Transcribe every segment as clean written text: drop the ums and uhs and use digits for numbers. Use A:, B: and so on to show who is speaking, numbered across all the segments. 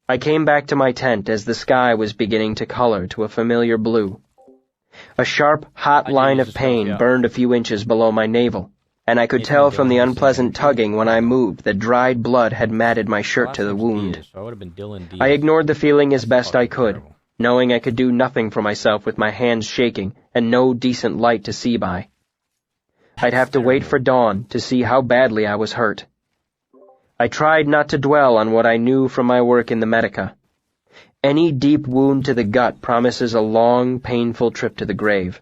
A: I came back to my tent as the sky was beginning to color to a familiar blue. A sharp, hot line of pain burned a few inches below my navel, and I could tell from the unpleasant tugging when I moved that dried blood had matted my shirt to the wound. I ignored the feeling as best I could, knowing I could do nothing for myself with my hands shaking and no decent light to see by. I'd have to wait for dawn to see how badly I was hurt. I tried not to dwell on what I knew from my work in the Medica. Any deep wound to the gut promises a long, painful trip to the grave.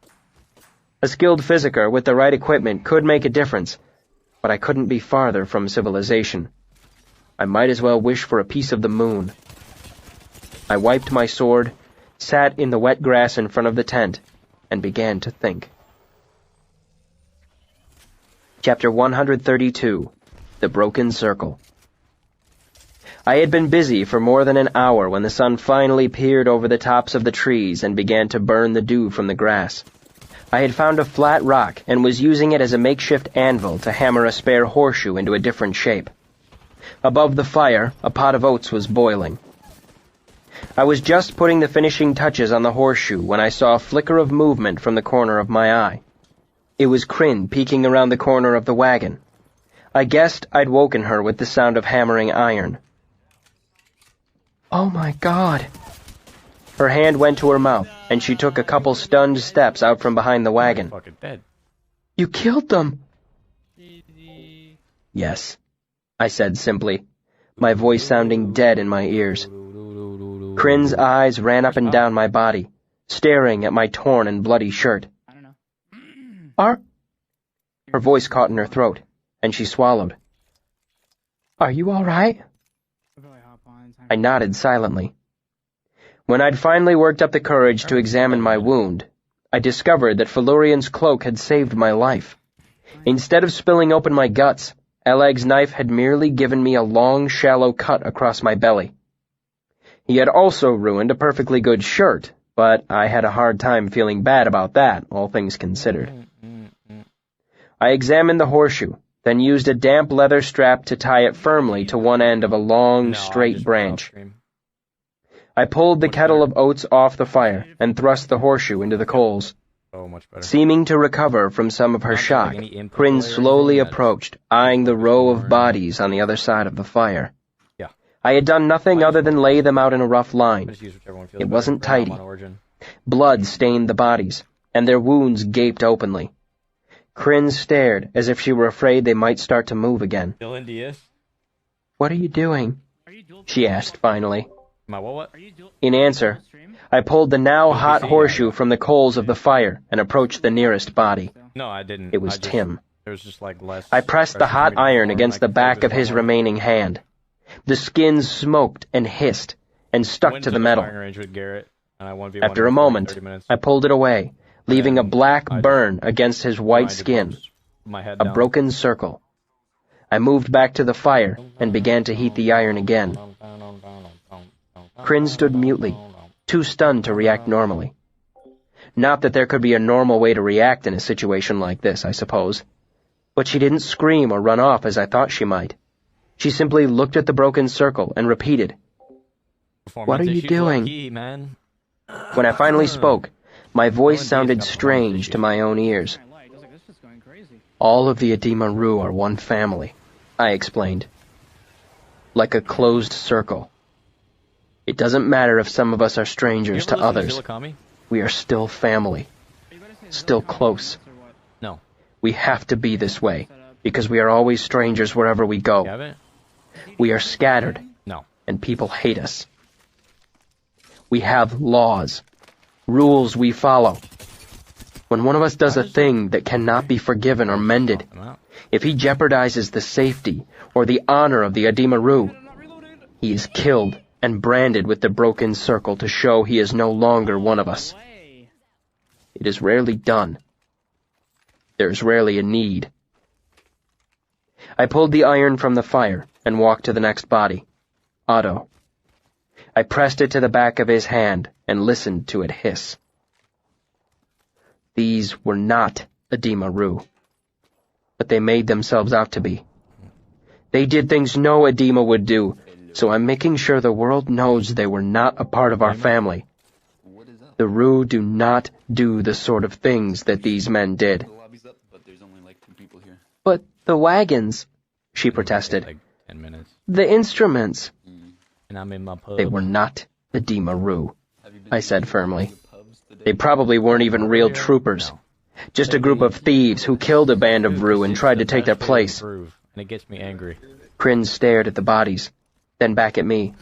A: A skilled physiker with the right equipment could make a difference, but I couldn't be farther from civilization. I might as well wish for a piece of the moon. I wiped my sword, sat in the wet grass in front of the tent, and began to think. Chapter 132. The Broken Circle. I had been busy for more than an hour when the sun finally peered over the tops of the trees and began to burn the dew from the grass. I had found a flat rock and was using it as a makeshift anvil to hammer a spare horseshoe into a different shape. Above the fire, a pot of oats was boiling. I was just putting the finishing touches on the horseshoe when I saw a flicker of movement from the corner of my eye. It was Kryn peeking around the corner of the wagon. I guessed I'd woken her with the sound of hammering iron. "Oh my God!" Her hand went to her mouth, and she took a couple stunned steps out from behind the wagon.
B: Fucking dead.
A: "You killed them!" "Yes," I said simply, my voice sounding dead in my ears. Kryn's eyes ran up and down my body, staring at my torn and bloody shirt. Her voice caught in her throat, and she swallowed. "Are you all right?" I nodded silently. When I'd finally worked up the courage to examine my wound, I discovered that Felurian's cloak had saved my life. Instead of spilling open my guts, Eleg's knife had merely given me a long, shallow cut across my belly. He had also ruined a perfectly good shirt, but I had a hard time feeling bad about that, all things considered. I examined the horseshoe, then used a damp leather strap to tie it firmly to one end of a long, straight branch. I pulled the kettle of oats off the fire and thrust the horseshoe into the coals. Seeming to recover from some of her shock, Kryn slowly approached, eyeing the row of bodies on the other side of the fire. I had done nothing other than lay them out in a rough line. It wasn't tidy. Blood stained the bodies, and their wounds gaped openly. Kryn stared as if she were afraid they might start to move again. "What are you doing?" she asked finally. In answer, I pulled the now hot horseshoe from the coals of the fire and approached the nearest body.
B: No, I didn't.
A: It was Tim.
B: There's just like less.
A: I pressed the hot iron against the back of his remaining hand. The skin smoked and hissed and stuck to the metal. After a moment, I pulled it away, leaving a black burn against his white skin, a broken circle. I moved back to the fire and began to heat the iron again. Kryn stood mutely, too stunned to react normally. Not that there could be a normal way to react in a situation like this, I suppose. But she didn't scream or run off as I thought she might. She simply looked at the broken circle and repeated, "What are you doing?" When I finally spoke, my voice sounded strange to my own ears. "All of the Adima Ru are one family," I explained. "Like a closed circle. It doesn't matter if some of us are strangers to others. We are still family. Still close.
B: No.
A: We have to be this way, because we are always strangers wherever we go. We are scattered, and people hate us. We have laws, rules we follow. When one of us does a thing that cannot be forgiven or mended, if he jeopardizes the safety or the honor of the Adima Ru, he is killed and branded with the broken circle to show he is no longer one of us. It is rarely done. There is rarely a need." I pulled the iron from the fire and walked to the next body, Otto. I pressed it to the back of his hand and listened to it hiss. These were not Adima Ru, but they made themselves out to be. They did things no Adima would do, So I'm making sure the world knows they were not a part of our family. The Rue do not do the sort of things that these men did. But the wagons, she protested.
B: Like 10 minutes.
A: The instruments.
B: And I'm in my pub.
A: They were not the Dima Rue, I said firmly. They probably weren't even real troopers.
B: No.
A: Just a group of thieves who killed a band of Rue and tried to take their place.
B: And it gets me angry.
A: Kryn stared at the bodies, then back at me.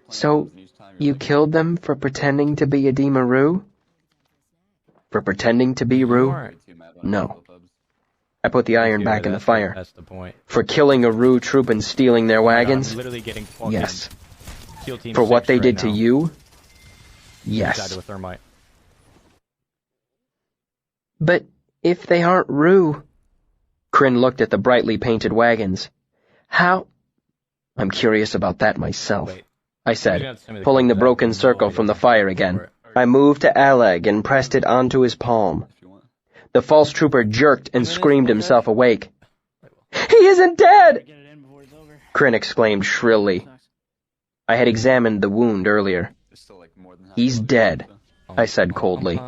A: So, you killed them for pretending to be a Dima Rue? For pretending to be Rue? No. I put the iron back in the fire.
B: That's the point.
A: For killing a Rue troop and stealing their wagons?
B: I'm literally getting fucking
A: Yes.
B: SEAL Team
A: For what
B: 6
A: they
B: right
A: did to
B: now.
A: you?
B: Died
A: Yes.
B: to a thermite.
A: But if they aren't Rue... Kryn looked at the brightly painted wagons. How... I'm curious about that myself,
B: Wait.
A: I
B: You're gonna
A: said,
B: have to send me the
A: pulling the
B: code.
A: broken
B: I have no
A: circle
B: idea
A: from the
B: what's
A: fire
B: for
A: again.
B: it.
A: I moved to Alleg and pressed it onto his palm. The false trooper jerked and screamed himself awake. He isn't dead! Kryn exclaimed shrilly. I had examined the wound earlier. He's dead, I said coldly.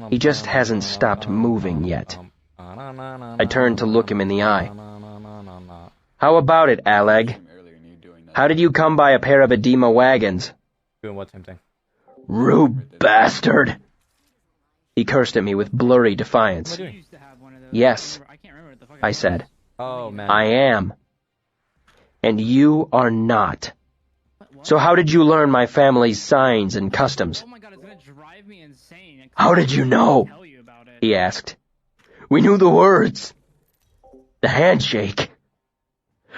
A: He just hasn't stopped moving yet. I turned to look him in the eye. How about it, Alleg? How did you come by a pair of Edema wagons?
B: Doing what same thing?
A: Rue bastard! He cursed at me with blurry defiance. Yes, I said.
B: Oh, man.
A: I am. And you are not. So how did you learn my family's signs and customs? How did you know? He asked. We knew the words. The handshake.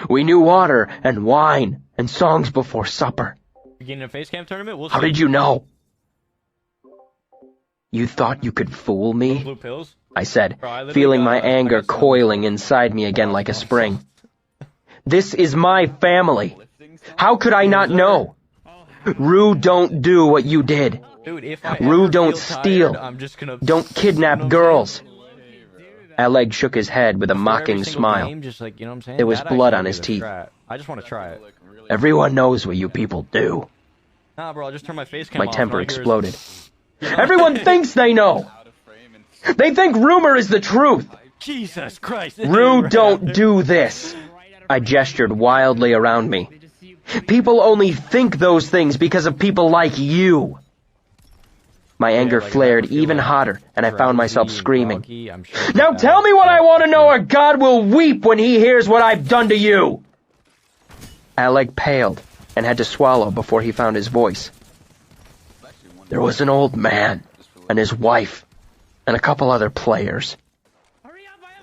A: We knew water and wine and songs before supper.
B: Beginning a face cam tournament? We'll
A: How
B: see.
A: did you know? You thought you could fool me?
B: Blue pills?
A: I said,
B: Bro, I literally
A: feeling
B: got-
A: my
B: I
A: anger
B: got some-
A: coiling inside me again like a spring. This is my family. How could I not know? Rue don't do what you did.
B: Dude, if I
A: Rue
B: ever
A: don't
B: feel
A: steal.
B: tired, I'm just gonna...
A: Don't kidnap
B: You know what I'm
A: girls.
B: saying?
A: Alleg shook his head with a
B: For every
A: mocking
B: single
A: smile.
B: game, just like, you know what I'm saying?
A: There was
B: That
A: blood
B: actually
A: on
B: would
A: his
B: be the
A: teeth.
B: strat. I just want to try it.
A: Everyone knows what you people do.
B: Nah, bro, I'll just turn my face cam
A: My
B: off.
A: temper
B: All I hear is-
A: exploded. Everyone thinks they know. They think rumor is the truth.
B: Jesus Christ.
A: Rue don't do this. I gestured wildly around me. People only think those things because of people like you. My anger flared even hotter, and I found myself screaming. Now tell me what I want to know, or God will weep when he hears what I've done to you. Alleg paled and had to swallow before he found his voice. There was an old man and his wife and a couple other players.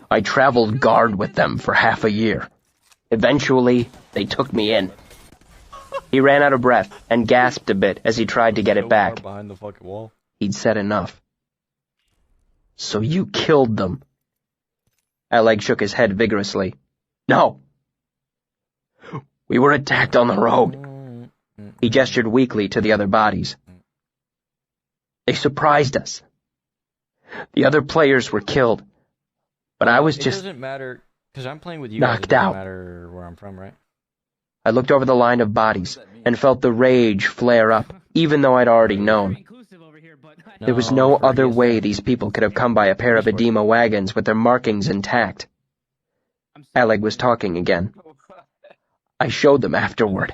A: I traveled guard with them for half a year. Eventually, they took me in. He ran out of breath and gasped a bit as he tried to get it back.
B: Behind the fucking wall.
A: He'd said enough. So you killed them. Alleg shook his head vigorously. No. We were attacked on the road. He gestured weakly to the other bodies. They surprised us. The other players were killed, but I was
B: It
A: just...
B: doesn't matter, because I'm playing with you.
A: knocked
B: It doesn't
A: out.
B: matter where I'm from, right?
A: I looked over the line of bodies and felt the rage flare up, even though I'd already known. There was no other way these people could have come by a pair of Edema wagons with their markings intact. Alleg was talking again. I showed them afterward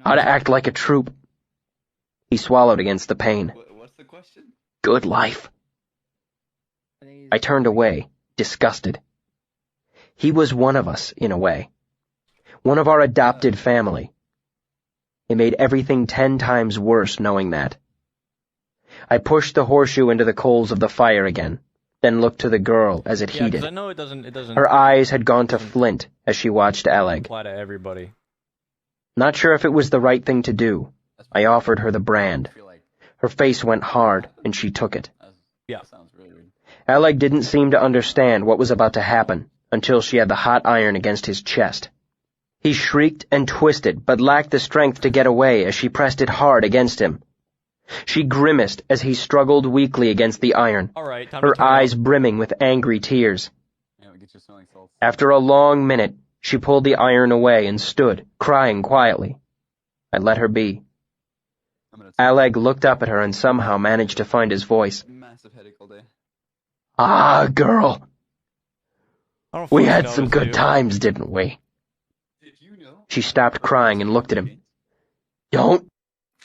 A: how to act like a troop. He swallowed against the pain. Good life. I turned away, disgusted. He was one of us, in a way. One of our adopted family. It made everything 10 times worse knowing that. I pushed the horseshoe into the coals of the fire again, then looked to the girl as it
B: Yeah, 'cause
A: heated.
B: I know it doesn't
A: Her eyes had gone to flint as she watched Alleg.
B: apply to everybody.
A: Not sure if it was the right thing to do. I offered her the brand. Her face went hard, and she took it.
B: Yeah.
A: Alleg didn't seem to understand what was about to happen until she had the hot iron against his chest. He shrieked and twisted, but lacked the strength to get away as she pressed it hard against him. She grimaced as he struggled weakly against the iron,
B: All right, time to
A: her
B: turn it
A: eyes
B: off.
A: brimming with angry tears. After a long minute, She pulled the iron away and stood, crying quietly. I let her be. Oleg looked up at her and somehow managed to find his voice.
C: Massive headache all day.
A: Ah, girl.
B: I don't
A: We
B: fucking
A: had
B: know
A: some
B: what to
A: good
B: do.
A: times, didn't we?
C: Did you know?
A: She stopped crying and looked at him. Don't.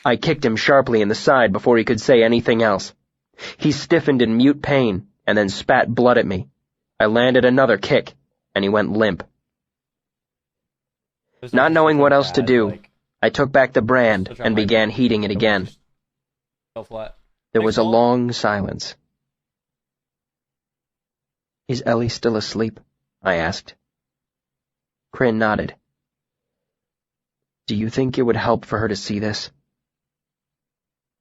A: I kicked him sharply in the side before he could say anything else. He stiffened in mute pain and then spat blood at me. I landed another kick, and he went limp.
B: There's
A: Not
B: nothing
A: knowing
B: so
A: what else to
B: bad,
A: do,
B: like,
A: I took back the brand
B: such a
A: and
B: light
A: began
B: bulb.
A: heating it again.
B: Fell flat.
A: There
B: Big
A: was a
B: ball?
A: long silence. Is Ellie still asleep? I asked. Kryn nodded. Do you think it would help for her to see this?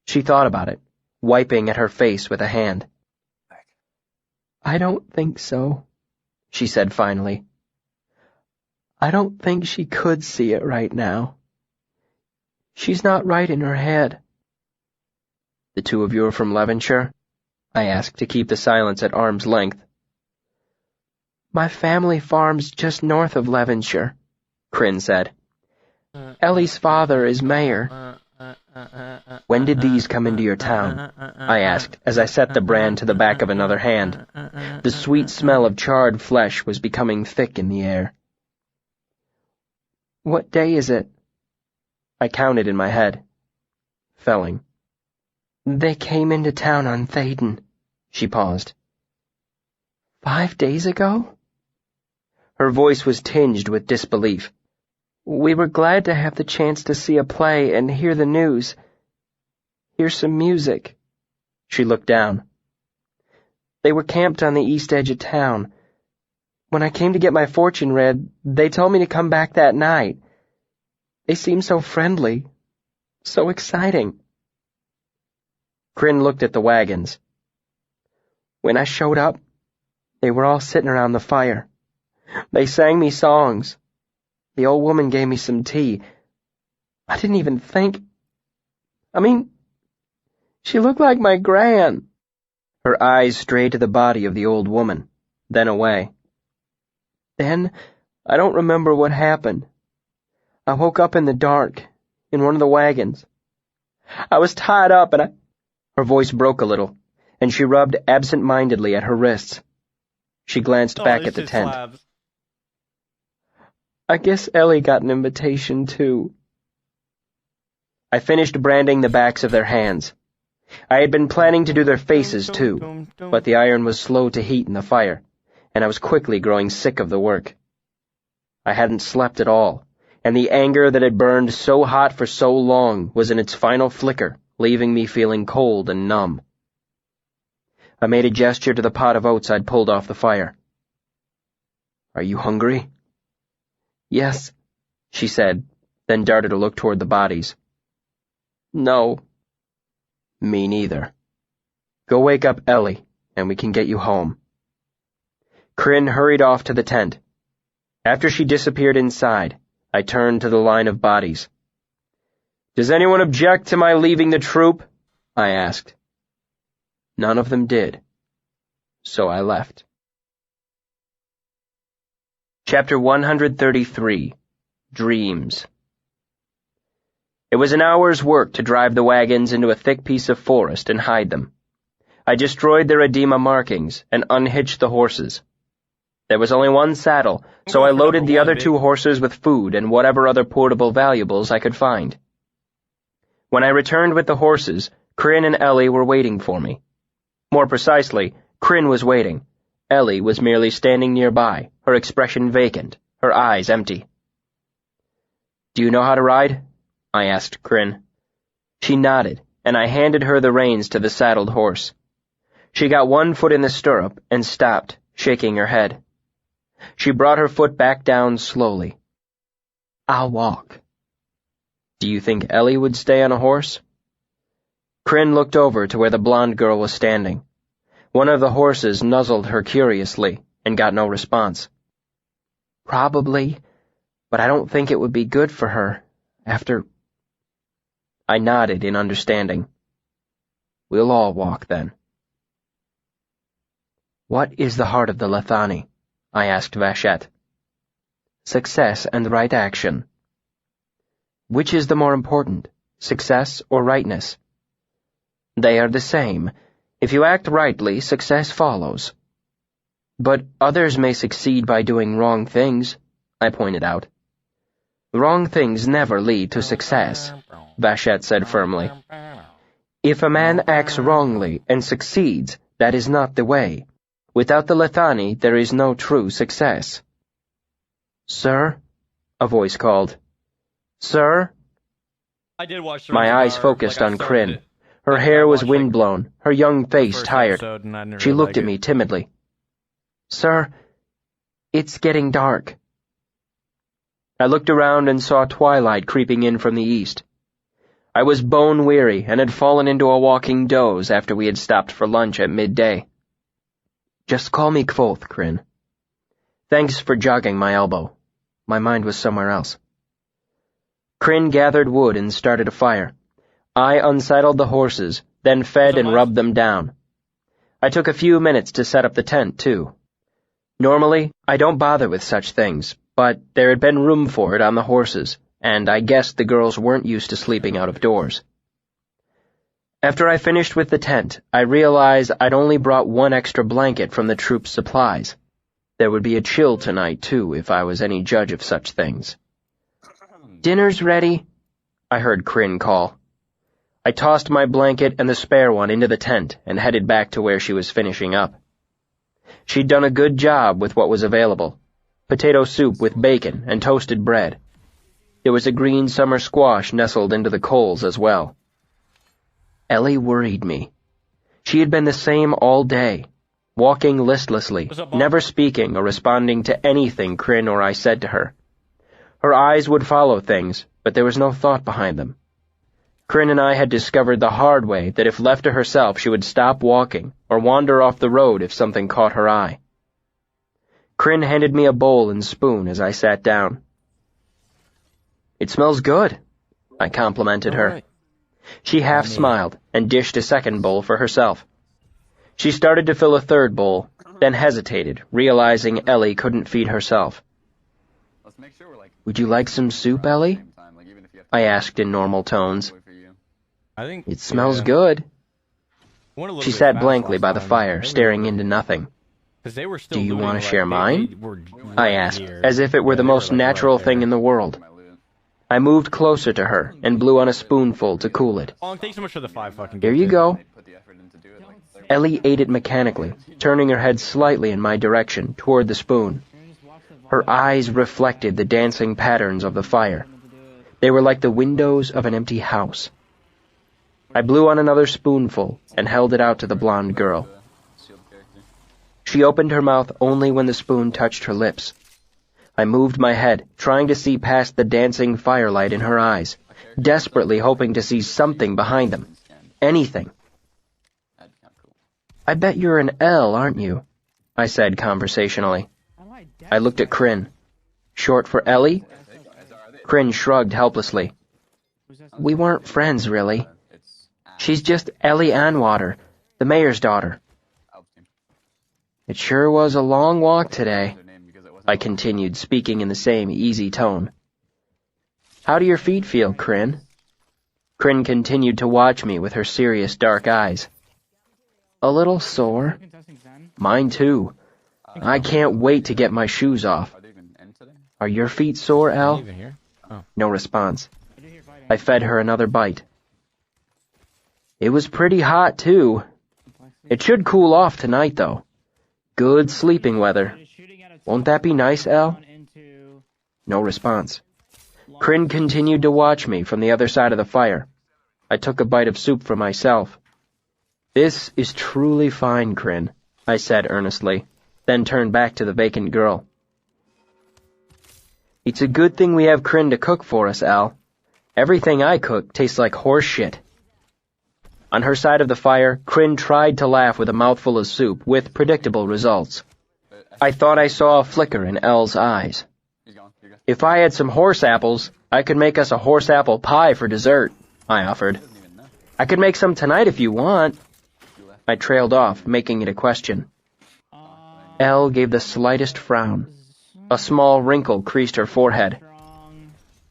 A: She thought about it, wiping at her face with a hand. I don't think so, she said finally. I don't think she could see it right now. She's not right in her head. The two of you are from Levenshire? I asked to keep the silence at arm's length. My family farms just north of Levenshire, Kryn said. Ellie's father is mayor. When did these come into your town? I asked as I set the brand to the back of another hand. The sweet smell of charred flesh was becoming thick in the air. What day is it? I counted in my head. Felling. They came into town on Thaden. She paused. 5 days ago? Her voice was tinged with disbelief. We were glad to have the chance to see a play and hear the news. Hear some music. She looked down. They were camped on the east edge of town. When I came to get my fortune read, they told me to come back that night. They seemed so friendly, so exciting. Kryn looked at the wagons. When I showed up, they were all sitting around the fire. They sang me songs. The old woman gave me some tea. I didn't even think. She looked like my gran. Her eyes strayed to the body of the old woman, then away. Then, I don't remember what happened. I woke up in the dark, in one of the wagons. I was tied up and Her voice broke a little, and she rubbed absent-mindedly at her wrists. She glanced back at the tent.
B: Slabs.
A: I guess Ellie got an invitation, too. I finished branding the backs of their hands. I had been planning to do their faces, too, but the iron was slow to heat in the fire, and I was quickly growing sick of the work. I hadn't slept at all, and the anger that had burned so hot for so long was in its final flicker, leaving me feeling cold and numb. I made a gesture to the pot of oats I'd pulled off the fire. Are you hungry? Yes, she said, then darted a look toward the bodies. No. Me neither. Go wake up Ellie, and we can get you home. Kryn hurried off to the tent. After she disappeared inside, I turned to the line of bodies. Does anyone object to my leaving the troop? I asked. None of them did. So I left. Chapter 133. Dreams. It was an hour's work to drive the wagons into a thick piece of forest and hide them. I destroyed their edema markings and unhitched the horses. There was only one saddle, so I loaded the other 2 horses with food and whatever other portable valuables I could find. When I returned with the horses, Kryn and Ellie were waiting for me. More precisely, Kryn was waiting. Ellie was merely standing nearby, her expression vacant, her eyes empty. Do you know how to ride? I asked Kryn. She nodded, and I handed her the reins to the saddled horse. She got one foot in the stirrup and stopped, shaking her head. She brought her foot back down slowly. I'll walk. Do you think Ellie would stay on a horse? Kryn looked over to where the blonde girl was standing. One of the horses nuzzled her curiously and got no response. Probably, but I don't think it would be good for her after... I nodded in understanding. We'll all walk then. What is the heart of the Lethani? I asked Vashette. success and right action. Which is the more important, success or rightness? They are the same. If you act rightly, success follows. But others may succeed by doing wrong things, I pointed out. Wrong things never lead to success, Vachette said firmly. If a man acts wrongly and succeeds, that is not the way. Without the Lethani, there is no true success. Sir? A voice called. Sir?
B: I did watch the
A: My eyes focused on Kryn. Her hair was windblown, her young face tired. She looked at me timidly. Sir, it's getting dark. I looked around and saw twilight creeping in from the east. I was bone-weary and had fallen into a walking doze after we had stopped for lunch at midday. Just call me Kvothe, Kryn. Thanks for jogging my elbow. My mind was somewhere else. Kryn gathered wood and started a fire. I unsaddled the horses, then fed and rubbed them down. I took a few minutes to set up the tent, too. Normally, I don't bother with such things, but there had been room for it on the horses, and I guessed the girls weren't used to sleeping out of doors. After I finished with the tent, I realized I'd only brought one extra blanket from the troop's supplies. There would be a chill tonight, too, if I was any judge of such things. Dinner's ready, I heard Kryn call. I tossed my blanket and the spare one into the tent and headed back to where she was finishing up. She'd done a good job with what was available. Potato soup with bacon and toasted bread. There was a green summer squash nestled into the coals as well. Ellie worried me. She had been the same all day, walking listlessly, never speaking or responding to anything Kryn or I said to her. Her eyes would follow things, but there was no thought behind them. Kryn and I had discovered the hard way that if left to herself she would stop walking or wander off the road if something caught her eye. Kryn handed me a bowl and spoon as I sat down. It smells good, I complimented her.
B: Right.
A: She half smiled and dished a second bowl for herself. She started to fill a third bowl, then hesitated, realizing Ellie couldn't feed herself.
C: Let's make sure we're like.
A: Would you like some soup, Ellie? I asked in normal tones.
B: I think
A: It smells good. She sat blankly by the fire, staring into nothing.
B: They were still
A: Do you want to
B: looting,
A: share
B: like, they
A: mine?
B: were
A: I
B: right
A: asked,
B: here.
A: as if it were the
B: Yeah, they
A: most
B: were, like,
A: natural
B: right
A: thing
B: there.
A: in the world. I moved closer to her and blew on a spoonful to cool it.
B: Oh, thanks so much for the 5 fucking.
A: Here
B: gifts,
A: you
B: dude.
A: go. Ellie ate it mechanically, turning her head slightly in my direction, toward the spoon. Her eyes reflected the dancing patterns of the fire. They were like the windows of an empty house. I blew on another spoonful and held it out to the blonde girl. She opened her mouth only when the spoon touched her lips. I moved my head, trying to see past the dancing firelight in her eyes, desperately hoping to see something behind them. Anything. I bet you're an L, aren't you? I said conversationally. I looked at Kryn. Short for Ellie? Kryn shrugged helplessly. We weren't friends, really. She's just Ellie Anwater, the mayor's daughter. It sure was a long walk today, I continued, speaking in the same easy tone. How do your feet feel, Kryn? Kryn continued to watch me with her serious dark eyes. A little sore. Mine too. I can't wait to get my shoes off. Are your feet sore, Al?
B: Even here? Oh.
A: No response. I fed her another bite. It was pretty hot, too. It should cool off tonight, though. Good sleeping weather. Won't that be nice, Al? No response. Kryn continued to watch me from the other side of the fire. I took a bite of soup for myself. This is truly fine, Kryn, I said earnestly, then turned back to the vacant girl. It's a good thing we have Kryn to cook for us, Al. Everything I cook tastes like horse shit. On her side of the fire, Kryn tried to laugh with a mouthful of soup, with predictable results. I thought I saw a flicker in Elle's eyes. If I had some horse apples, I could make us a horse apple pie for dessert, I offered. I could make some tonight if you want. I trailed off, making it a question. Elle gave the slightest frown. A small wrinkle creased her forehead.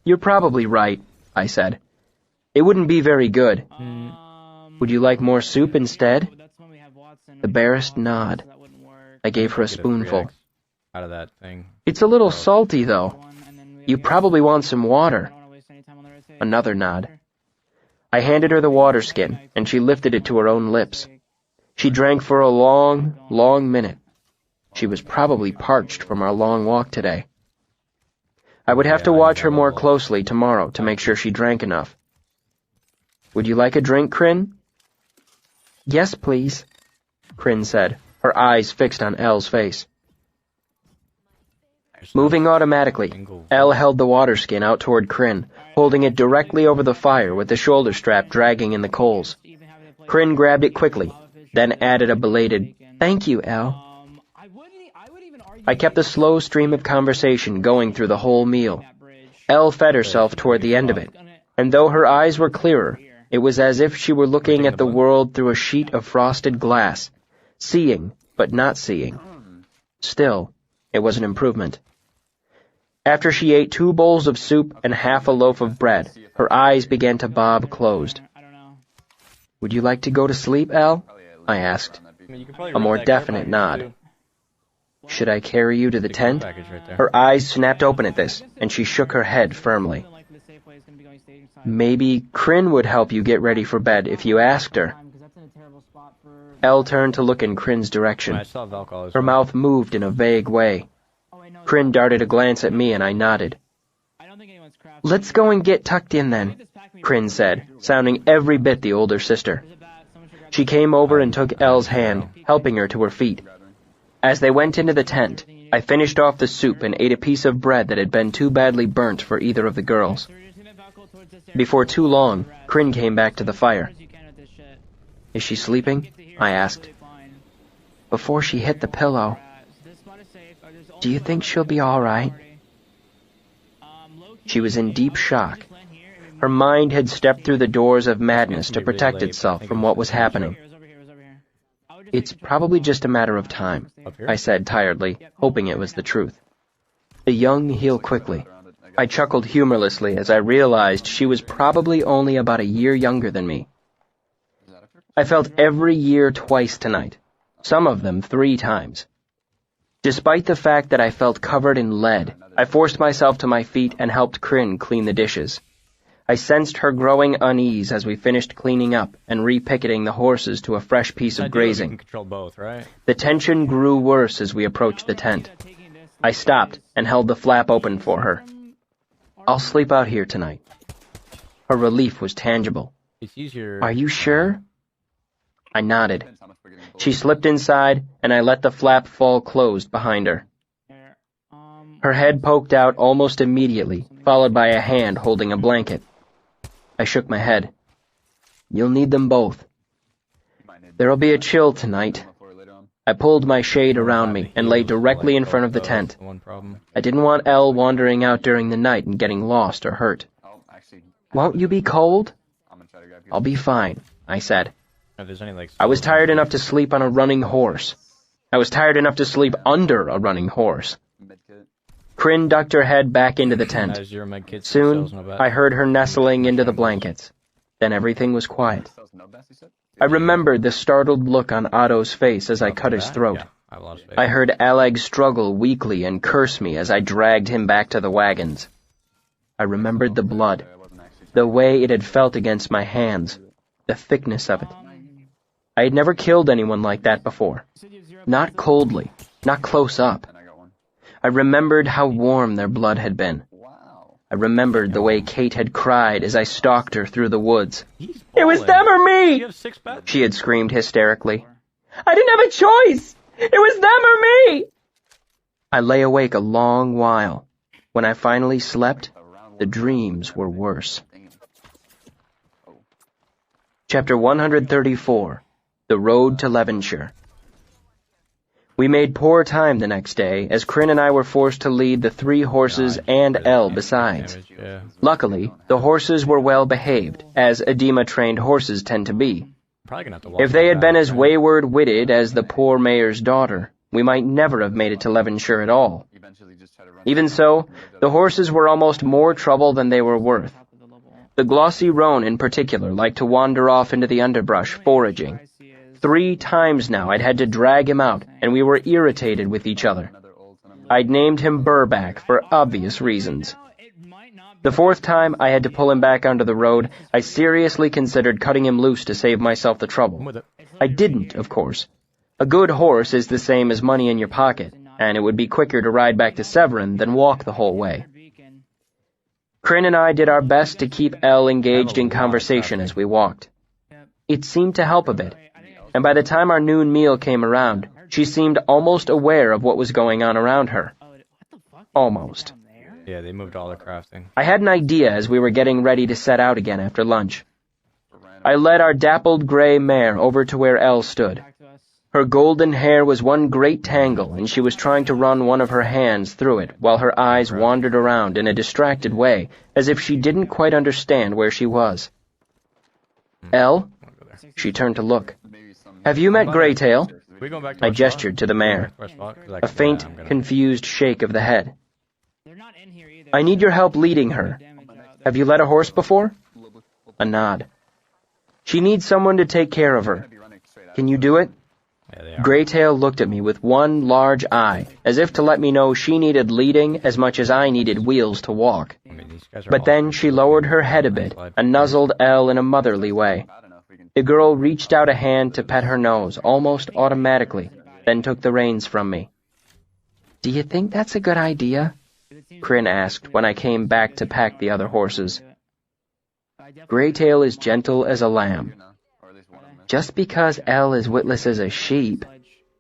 A: "You're probably right," I said. "It wouldn't be very good. Would you like more soup instead?" The barest nod. I gave her a spoonful.
B: Out of that thing.
A: "It's a little salty, though. You probably want some water." Another nod. I handed her the water skin, and she lifted it to her own lips. She drank for a long, long minute. She was probably parched from our long walk today. I would have to watch her more closely tomorrow to make sure she drank enough. "Would you like a drink, Kryn?" "Yes, please," Kryn said, her eyes fixed on Elle's face. Moving automatically, Elle held the water skin out toward Kryn, holding it directly over the fire with the shoulder strap dragging in the coals. Kryn grabbed it quickly, then added a belated, "Thank you, Elle." I kept the slow stream of conversation going through the whole meal. Elle fed herself toward the end of it, and though her eyes were clearer, it was as if she were looking at the world through a sheet of frosted glass, seeing but not seeing. Still, it was an improvement. After she ate 2 bowls of soup and half a loaf of bread, her eyes began to bob closed. "Would you like to go to sleep, Elle?" I asked. A more definite nod. "Should I carry you to the tent?" Her eyes snapped open at this, and she shook her head firmly. "Maybe Kryn would help you get ready for bed if you asked her." Elle turned to look in Kryn's direction. Her mouth moved in a vague way. Kryn darted a glance at me and I nodded. "Let's go and get tucked in then," Kryn said, sounding every bit the older sister. She came over and took Elle's hand, helping her to her feet. As they went into the tent, I finished off the soup and ate a piece of bread that had been too badly burnt for either of the girls. Before too long, Kryn came back to the fire. "Is she sleeping?" I asked. "Before she hit the pillow." "Do you think she'll be all right?" She was in deep shock. Her mind had stepped through the doors of madness to protect itself from what was happening. "It's probably just a matter of time," I said tiredly, hoping it was the truth. "The young heal quickly." I chuckled humorlessly as I realized she was probably only about a year younger than me. I felt every year twice tonight, some of them 3 times. Despite the fact that I felt covered in lead, I forced myself to my feet and helped Kryn clean the dishes. I sensed her growing unease as we finished cleaning up and repicketing the horses to a fresh piece of grazing.
B: Control both, right?
A: The tension grew worse as we approached the tent. I stopped and held the flap open for her. "I'll sleep out here tonight." Her relief was tangible.
B: It's easier.
A: "Are you sure?" I nodded. She slipped inside, and I let the flap fall closed behind her. Her head poked out almost immediately, followed by a hand holding a blanket. I shook my head. "You'll need them both. There'll be a chill tonight." I pulled my shade around me and lay directly in front of the tent. I didn't want Elle wandering out during the night and getting lost or hurt. "Won't you be cold?" "I'll be fine," I said. I was tired enough to sleep on a running horse. I was tired enough to sleep under a running horse. Kryn ducked her head back into the tent. Soon, I heard her nestling into the blankets. Then everything was quiet. I remembered the startled look on Otto's face as I cut his throat. I heard Alag struggle weakly and curse me as I dragged him back to the wagons. I remembered the blood, the way it had felt against my hands, the thickness of it. I had never killed anyone like that before. Not coldly, not close up. I remembered how warm their blood had been. I remembered the way Kate had cried as I stalked her through the woods. "It was them or me!" she had screamed hysterically. "I didn't have a choice! It was them or me!" I lay awake a long while. When I finally slept, the dreams were worse. Chapter 134. The Road to Levenshire. We made poor time the next day, as Kryn and I were forced to lead the 3 horses and Elle besides. Luckily, the horses were well behaved, as edema-trained horses tend to be. If they had been as wayward-witted as the poor mayor's daughter, we might never have made it to Levenshire at all.
C: Eventually just try to run.
A: Even so, the horses were almost more trouble than they were worth. The glossy roan in particular liked to wander off into the underbrush, foraging. 3 times now I'd had to drag him out, and we were irritated with each other. I'd named him Burback for obvious reasons. The 4th time I had to pull him back onto the road, I seriously considered cutting him loose to save myself the trouble. I didn't, of course. A good horse is the same as money in your pocket, and it would be quicker to ride back to Severin than walk the whole way. Kryn and I did our best to keep Elle engaged in conversation as we walked. It seemed to help a bit, and by the time our noon meal came around, she seemed almost aware of what was going on around her. Almost.
B: Yeah, they moved all their crafting.
A: I had an idea as we were getting ready to set out again after lunch. I led our dappled gray mare over to where Elle stood. Her golden hair was one great tangle, and she was trying to run one of her hands through it while her eyes wandered around in a distracted way, as if she didn't quite understand where she was. Elle? She turned to look. Have you met Greytail?
B: We going back to
A: I
B: our
A: gestured to the mare.
B: spot?
A: A faint, confused shake of the head. I need your help leading her. Have you led a horse before? A nod. She needs someone to take care of her. Can you do it?
B: Yeah, they are.
A: Greytail looked at me with one large eye, as if to let me know she needed leading as much as I needed wheels to walk.
B: I mean, these guys are
A: But
B: all
A: then she lowered her head a bit and nuzzled Elle in a motherly way. The girl reached out a hand to pet her nose almost automatically, then took the reins from me. Do you think that's a good idea? Kryn asked when I came back to pack the other horses. Greytail is gentle as a lamb. Just because Elle is witless as a sheep,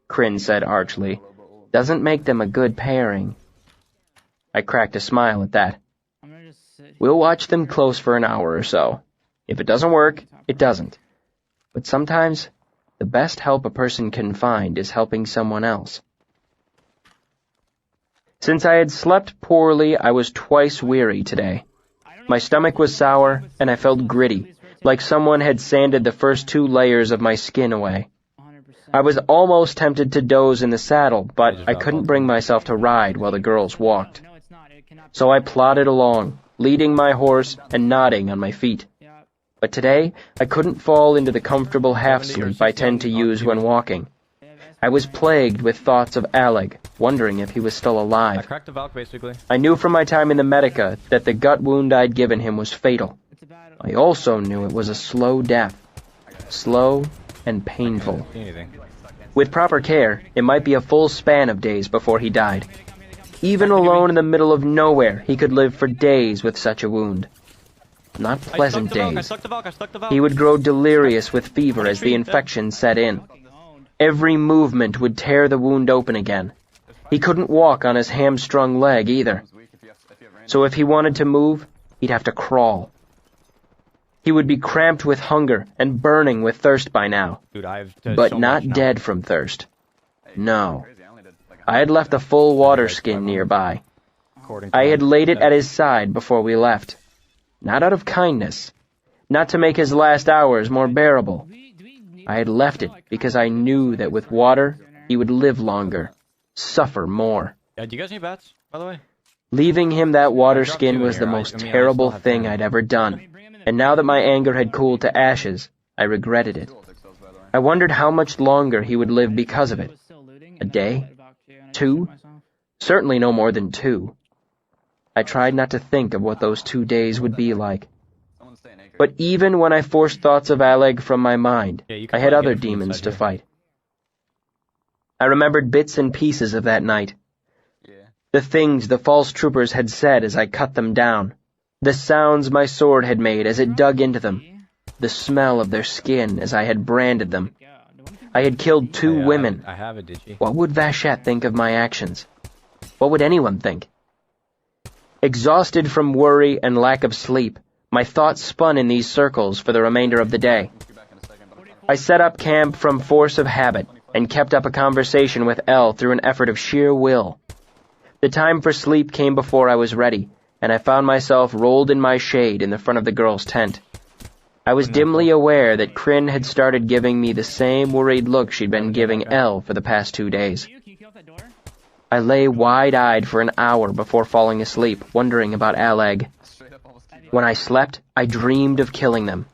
A: Kryn said archly, doesn't make them a good pairing. I cracked a smile at that. We'll watch them close for an hour or so. If it doesn't work, it doesn't. But sometimes, the best help a person can find is helping someone else. Since I had slept poorly, I was twice weary today. My stomach was sour, and I felt gritty, like someone had sanded the first 2 layers of my skin away. I was almost tempted to doze in the saddle, but I couldn't bring myself to ride while the girls walked. So I plodded along, leading my horse and nodding on my feet. But today, I couldn't fall into the comfortable half-sleep I tend to use when walking. I was plagued with thoughts of Alec, wondering if he was still
B: I
A: alive.
B: cracked the Valk, basically.
A: I knew from my time in the Medica that the gut wound I'd given him was fatal. I also knew it was a slow death. Slow and painful.
B: Anything.
A: With proper care, it might be a full span of days before he died. Even alone in the middle of nowhere, he could live for days with such a wound. Not pleasant days. He would grow delirious with fever as the infection set in. Every movement would tear the wound open again. He couldn't walk on his hamstrung leg either. So if he wanted to move, he'd have to crawl. He would be cramped with hunger and burning with thirst by now,
B: Dude, I've done
A: but
B: so
A: not
B: much now.
A: dead from thirst. No. I had left a full water skin nearby.
B: According to
A: I had
B: them.
A: laid it at his side before we left. Not out of kindness. Not to make his last hours more bearable. I had left it because I knew that with water, he would live longer, suffer more.
B: Do you guys need bats, by the way?
A: Leaving him that water skin was the most terrible thing I'd ever done, and now that my anger had cooled to ashes, I regretted it. I wondered how much longer he would live because of it. A day? 2? Certainly no more than 2. I tried not to think of what those 2 days would be like. But even when I forced thoughts of Aleg from my mind, I had other demons to fight. I remembered bits and pieces of that night. The things the false troopers had said as I cut them down. The sounds my sword had made as it dug into them. The smell of their skin as I had branded them. I had killed 2 women.
B: I have it, did you?
A: What would Vachette think of my actions? What would anyone think? Exhausted from worry and lack of sleep, my thoughts spun in these circles for the remainder of the day. I set up camp from force of habit and kept up a conversation with Elle through an effort of sheer will. The time for sleep came before I was ready, and I found myself rolled in my shade in the front of the girls' tent. I was dimly aware that Kryn had started giving me the same worried look she'd been giving Elle for the past 2 days. I lay wide-eyed for an hour before falling asleep, wondering about Alleg.
C: Straight up almost keep
A: When I slept, I dreamed of killing them.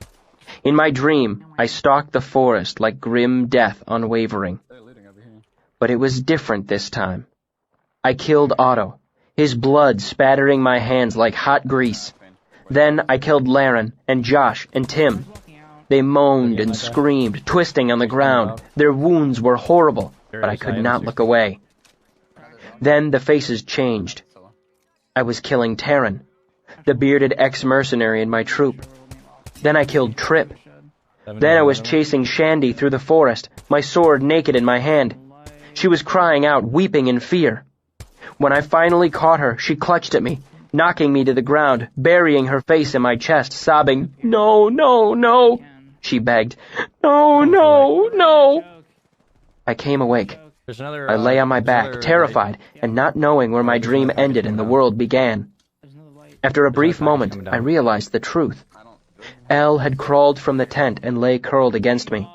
A: In my dream, I stalked the forest like grim death unwavering.
C: They're looting over here.
A: But it was different this time. I killed Otto, his blood spattering my hands like hot grease. Then I killed Laren and Josh and Tim. They moaned and screamed, twisting on the ground. Their wounds were horrible, but I could not look away. Then the faces changed. I was killing Taryn, the bearded ex-mercenary in my troop. Then I killed Trip. Then I was chasing Shandy through the forest, my sword naked in my hand. She was crying out, weeping in fear. When I finally caught her, she clutched at me, knocking me to the ground, burying her face in my chest, sobbing, "No, no, no," she begged. "No, no, no." I came awake.
B: There's another.
A: I lay on my back, terrified, and not knowing where my dream ended and the world began. After a brief moment, I realized the truth. Elle had crawled from the tent and lay curled against me,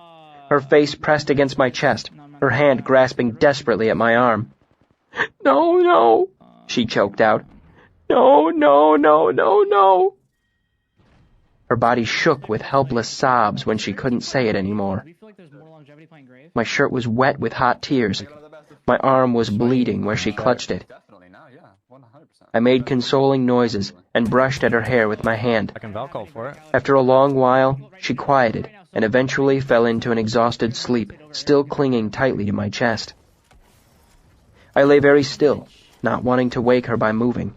A: her face pressed against my chest, her hand grasping desperately at my arm. "No, no," she choked out. "No, no, no, no, no." Her body shook with helpless sobs when she couldn't say it anymore. My shirt was wet with hot tears. My arm was bleeding where she clutched it.
C: Definitely now, yeah. 100%.
A: I made consoling noises and brushed at her hair with my hand.
B: I can Valcall for it.
A: After a long while, she quieted and eventually fell into an exhausted sleep, still clinging tightly to my chest. I lay very still, not wanting to wake her by moving.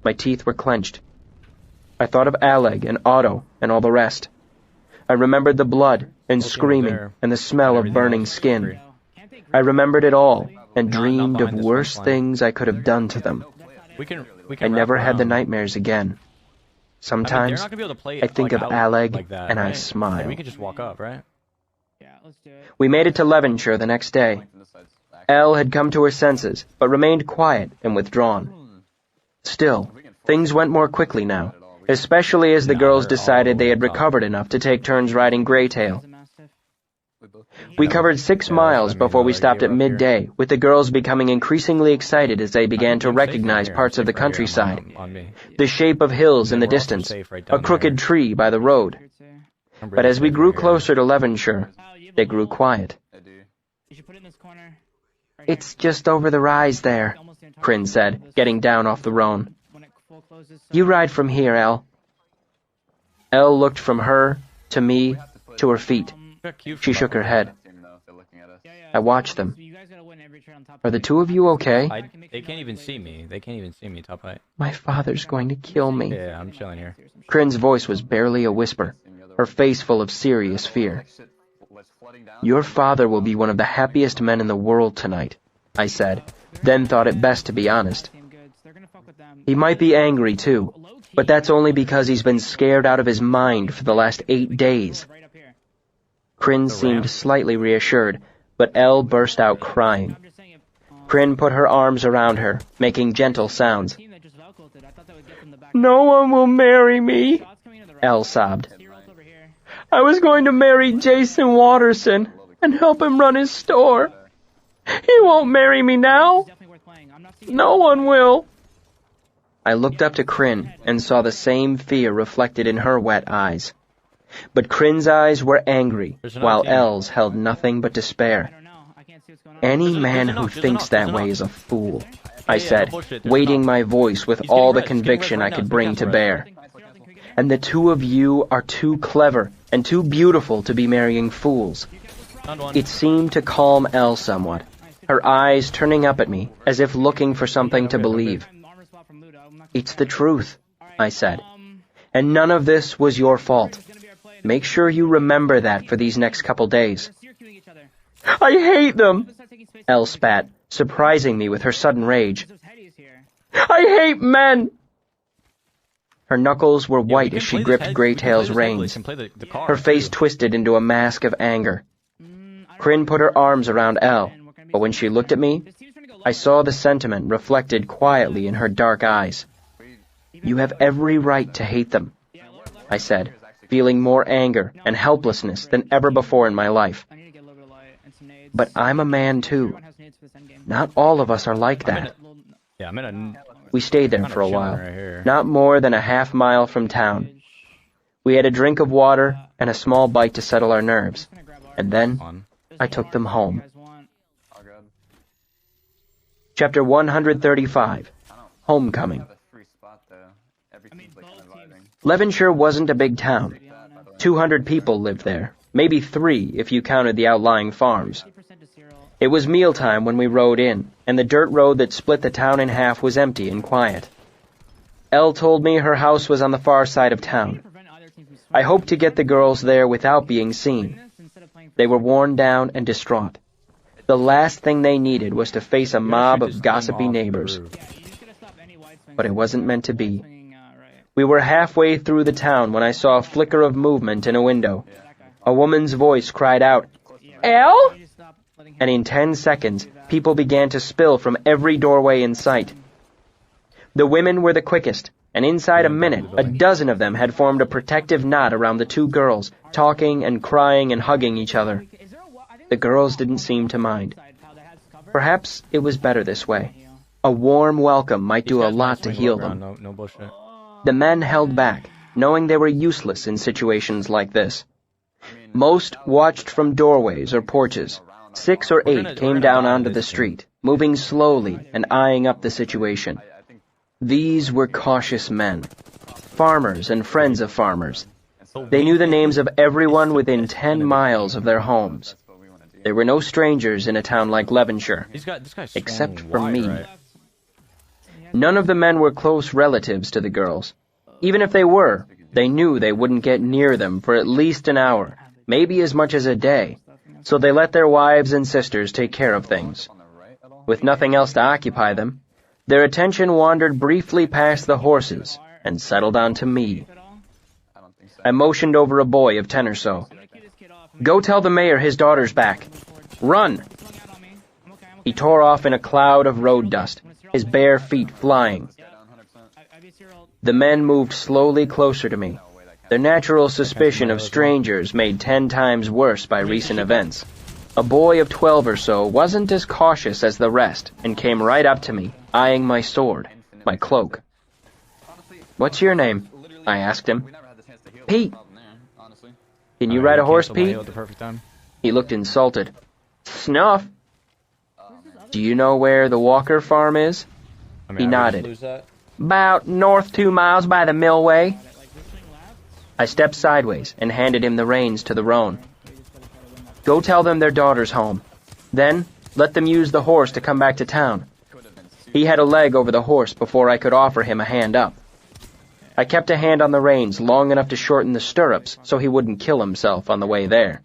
A: My teeth were clenched. I thought of Alleg and Otto and all the rest. I remembered the blood and screaming and the smell of burning skin. I remembered it all and dreamed of worse things I could have done to them. I never had the nightmares again. Sometimes I think of Alleg and I smile.
B: We could just walk up, right?
A: We made it to Levenshire the next day. Elle had come to her senses, but remained quiet and withdrawn. Still, things went more quickly now, especially as the girls decided they had recovered enough to take turns riding Greytail. We covered 6 miles before we stopped at midday, with the girls becoming increasingly excited as they began to recognize parts of the countryside, the shape of hills in the distance, a crooked tree by the road. But as we grew closer to Levenshire, they grew quiet. "It's just over the rise there," Kryn said, getting down off the roan. "You ride from here, Elle." Elle looked from her, to me, to her feet. She shook her head. I watched them. "Are the two of you okay?"
B: They can't even see me. They can't even see me top height.
A: "My father's going to kill me."
B: Yeah, I'm chilling here.
A: Kryn's voice was barely a whisper, her face full of serious fear. "Your father will be one of the happiest men in the world tonight," I said, then thought it best to be honest. "He might be angry too, but that's only because he's been scared out of his mind for the last 8 days. Kryn seemed slightly reassured, but Elle burst out crying. Kryn put her arms around her, making gentle sounds. "No one will marry me," Elle sobbed. "I was going to marry Jason Watterson and help him run his store. He won't marry me now. No one will." I looked up to Kryn and saw the same fear reflected in her wet eyes. But Kryn's eyes were angry, while Elle's held nothing but despair. "Any man who thinks that way is a fool," I said, weighting my voice with all the conviction I could bring to bear. "And the two of you are too clever and too beautiful to be marrying fools." It seemed to calm Elle somewhat, her eyes turning up at me as if looking for something to believe. "It's the truth," I said, "and none of this was your fault. Make sure you remember that for these next couple days." "I hate them," Elle spat, surprising me with her sudden rage. "I hate men." Her knuckles were white as she gripped Greytail's reins. Her face twisted into a mask of anger. Kryn put her arms around Elle, but when she looked at me, I saw the sentiment reflected quietly in her dark eyes. "You have every right to hate them," I said, feeling more anger and helplessness than ever before in my life. "But I'm a man too. Not all of us are like that.
B: Yeah, I'm in a
A: We stayed there
B: kinda
A: for a
B: chilling
A: while,
B: right here.
A: not more than a half-mile from town. We had a drink of water and a small bite to settle our nerves, and then
B: on.
A: I took them home.
C: All good.
A: Chapter 135,
C: I don't
A: Homecoming.
C: have a free spot though. Everything's like kind of vibing.
A: Levenshire wasn't a big town. 200 people lived there, maybe 3 if you counted the outlying farms. It was mealtime when we rode in, and the dirt road that split the town in half was empty and quiet. Elle told me her house was on the far side of town. I hoped to get the girls there without being seen. They were worn down and distraught. The last thing they needed was to face a mob of gossipy neighbors. But it wasn't meant to be. We were halfway through the town when I saw a flicker of movement in a window. A woman's voice cried out, "Elle?" And in 10 seconds, people began to spill from every doorway in sight. The women were the quickest, and inside a minute, a dozen of them had formed a protective knot around the 2 girls, talking and crying and hugging each other. The girls didn't seem to mind. Perhaps it was better this way. A warm welcome might do a lot to heal them.
B: No bullshit.
A: The men held back, knowing they were useless in situations like this. Most watched from doorways or porches. 6 or 8 came down onto the street, moving slowly and eyeing up the situation. These were cautious men, farmers and friends of farmers. They knew the names of everyone within 10 miles of their homes. There were no strangers in a town like Levenshire,
B: This guy's
A: except
B: swung
A: for
B: wide,
A: me.
B: right?
A: None of the men were close relatives to the girls. Even if they were, they knew they wouldn't get near them for at least an hour, maybe as much as a day, so they let their wives and sisters take care of things. With nothing else to occupy them, their attention wandered briefly past the horses and settled onto me. I motioned over a boy of 10 or so. "Go tell the mayor his daughter's back. Run!" He tore off in a cloud of road dust, his bare feet flying. The men moved slowly closer to me, their natural suspicion of strangers made 10 times worse by recent events. A boy of 12 or so wasn't as cautious as the rest and came right up to me, eyeing my sword, my cloak. "What's your name?" I asked him. "Pete." "Can you ride a horse, Pete?"
B: At the perfect time.
A: He looked insulted. "Snuff." "Do you know where the Walker farm is?"
B: I
A: He
B: mean, I would
A: nodded.
B: lose that.
A: "About north 2 miles by the millway." I stepped sideways and handed him the reins to the roan. "Go tell them their daughter's home. Then, let them use the horse to come back to town." He had a leg over the horse before I could offer him a hand up. I kept a hand on the reins long enough to shorten the stirrups so he wouldn't kill himself on the way there.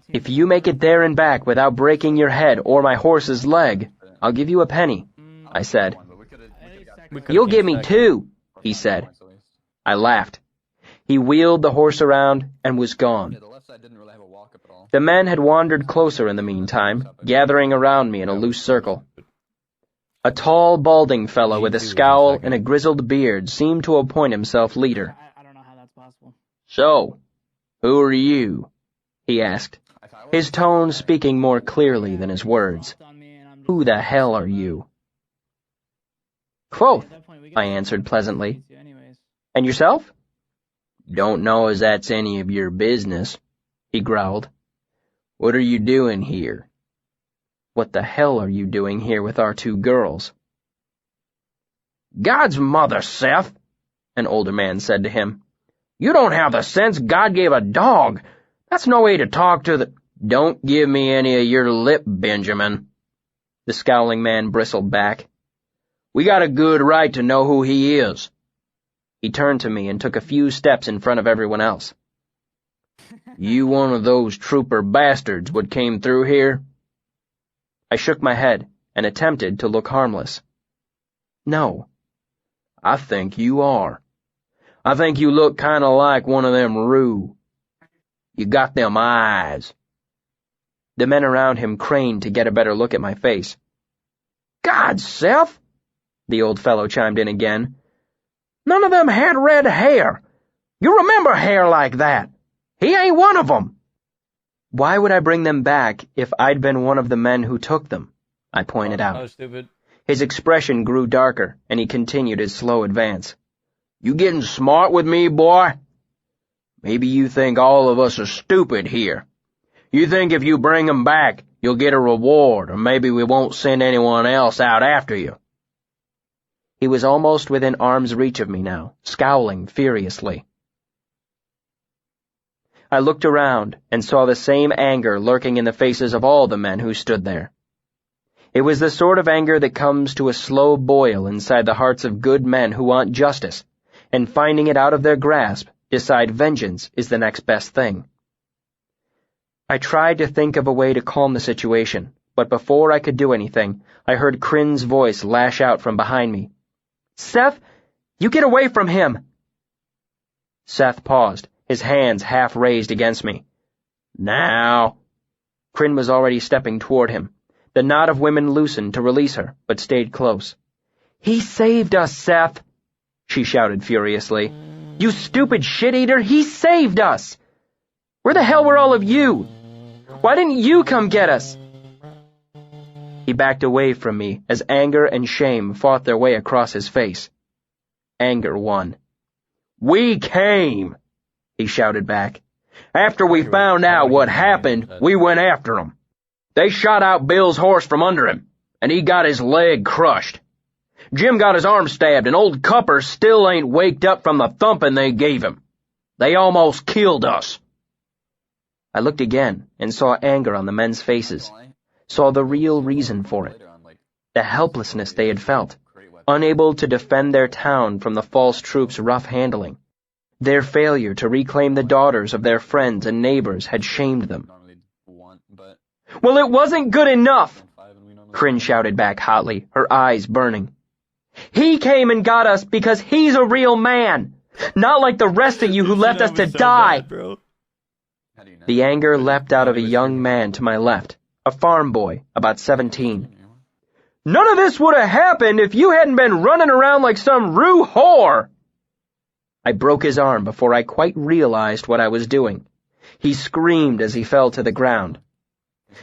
A: "If you make it there and back without breaking your head or my horse's leg, I'll give you a penny," I said. "You'll give me 2, he said. I laughed. He wheeled the horse around and was gone. The men had wandered closer in the meantime, gathering around me in a loose circle. A tall, balding fellow with a scowl and a grizzled beard seemed to appoint himself leader. "So, who are you?" he asked, his tone speaking more clearly than his words. "Who the hell are you?" "Quoth," I answered pleasantly. "And yourself?" "Don't know as that's any of your business," he growled. "What are you doing here?" "What the hell are you doing here with our 2 girls?" "God's mother, Seth," an older man said to him. "You don't have the sense God gave a dog. That's no way to talk to the—" "Don't give me any of your lip, Benjamin," the scowling man bristled back. "We got a good right to know who he is." He turned to me and took a few steps in front of everyone else. "You one of those trooper bastards what came through here?" I shook my head and attempted to look harmless. "No." "I think you are. I think you look kinda like one of them Roo. You got them eyes." The men around him craned to get a better look at my face. "God, Seth," the old fellow chimed in again. "None of them had red hair. You remember hair like that. He ain't one of them." Why would I bring them back if I'd been one of the men who took them? I pointed
B: Oh,
A: out.
B: stupid.
A: His expression grew darker, and he continued his slow advance. You getting smart with me, boy? Maybe you think all of us are stupid here. You think if you bring 'em back, you'll get a reward, or maybe we won't send anyone else out after you. He was almost within arm's reach of me now, scowling furiously. I looked around and saw the same anger lurking in the faces of all the men who stood there. It was the sort of anger that comes to a slow boil inside the hearts of good men who want justice, and finding it out of their grasp, decide vengeance is the next best thing. I tried to think of a way to calm the situation, but before I could do anything, I heard Crin's voice lash out from behind me. Seth, you get away from him! Seth paused, his hands half raised against me. Now! Crin was already stepping toward him. The knot of women loosened to release her, but stayed close. He saved us, Seth! She shouted furiously. You stupid shit-eater, he saved us! Where the hell were all of you? Why didn't you come get us? He backed away from me as anger and shame fought their way across his face. Anger won. We came, he shouted back. After we found out what happened, we went after him. They shot out Bill's horse from under him, and he got his leg crushed. Jim got his arm stabbed, and old Cupper still ain't waked up from the thumping they gave him. They almost killed us. I looked again and saw anger on the men's faces, saw the real reason for it, the helplessness they had felt, unable to defend their town from the false troops' rough handling. Their failure to reclaim the daughters of their friends and neighbors had shamed them. Well, it wasn't good enough, Crin shouted back hotly, her eyes burning. He came and got us because he's a real man, not like the rest of you who left us to die. The anger leapt out of a young man to my left, a farm boy, about 17. None of this would have happened if you hadn't been running around like some rue whore. I broke his arm before I quite realized what I was doing. He screamed as he fell to the ground.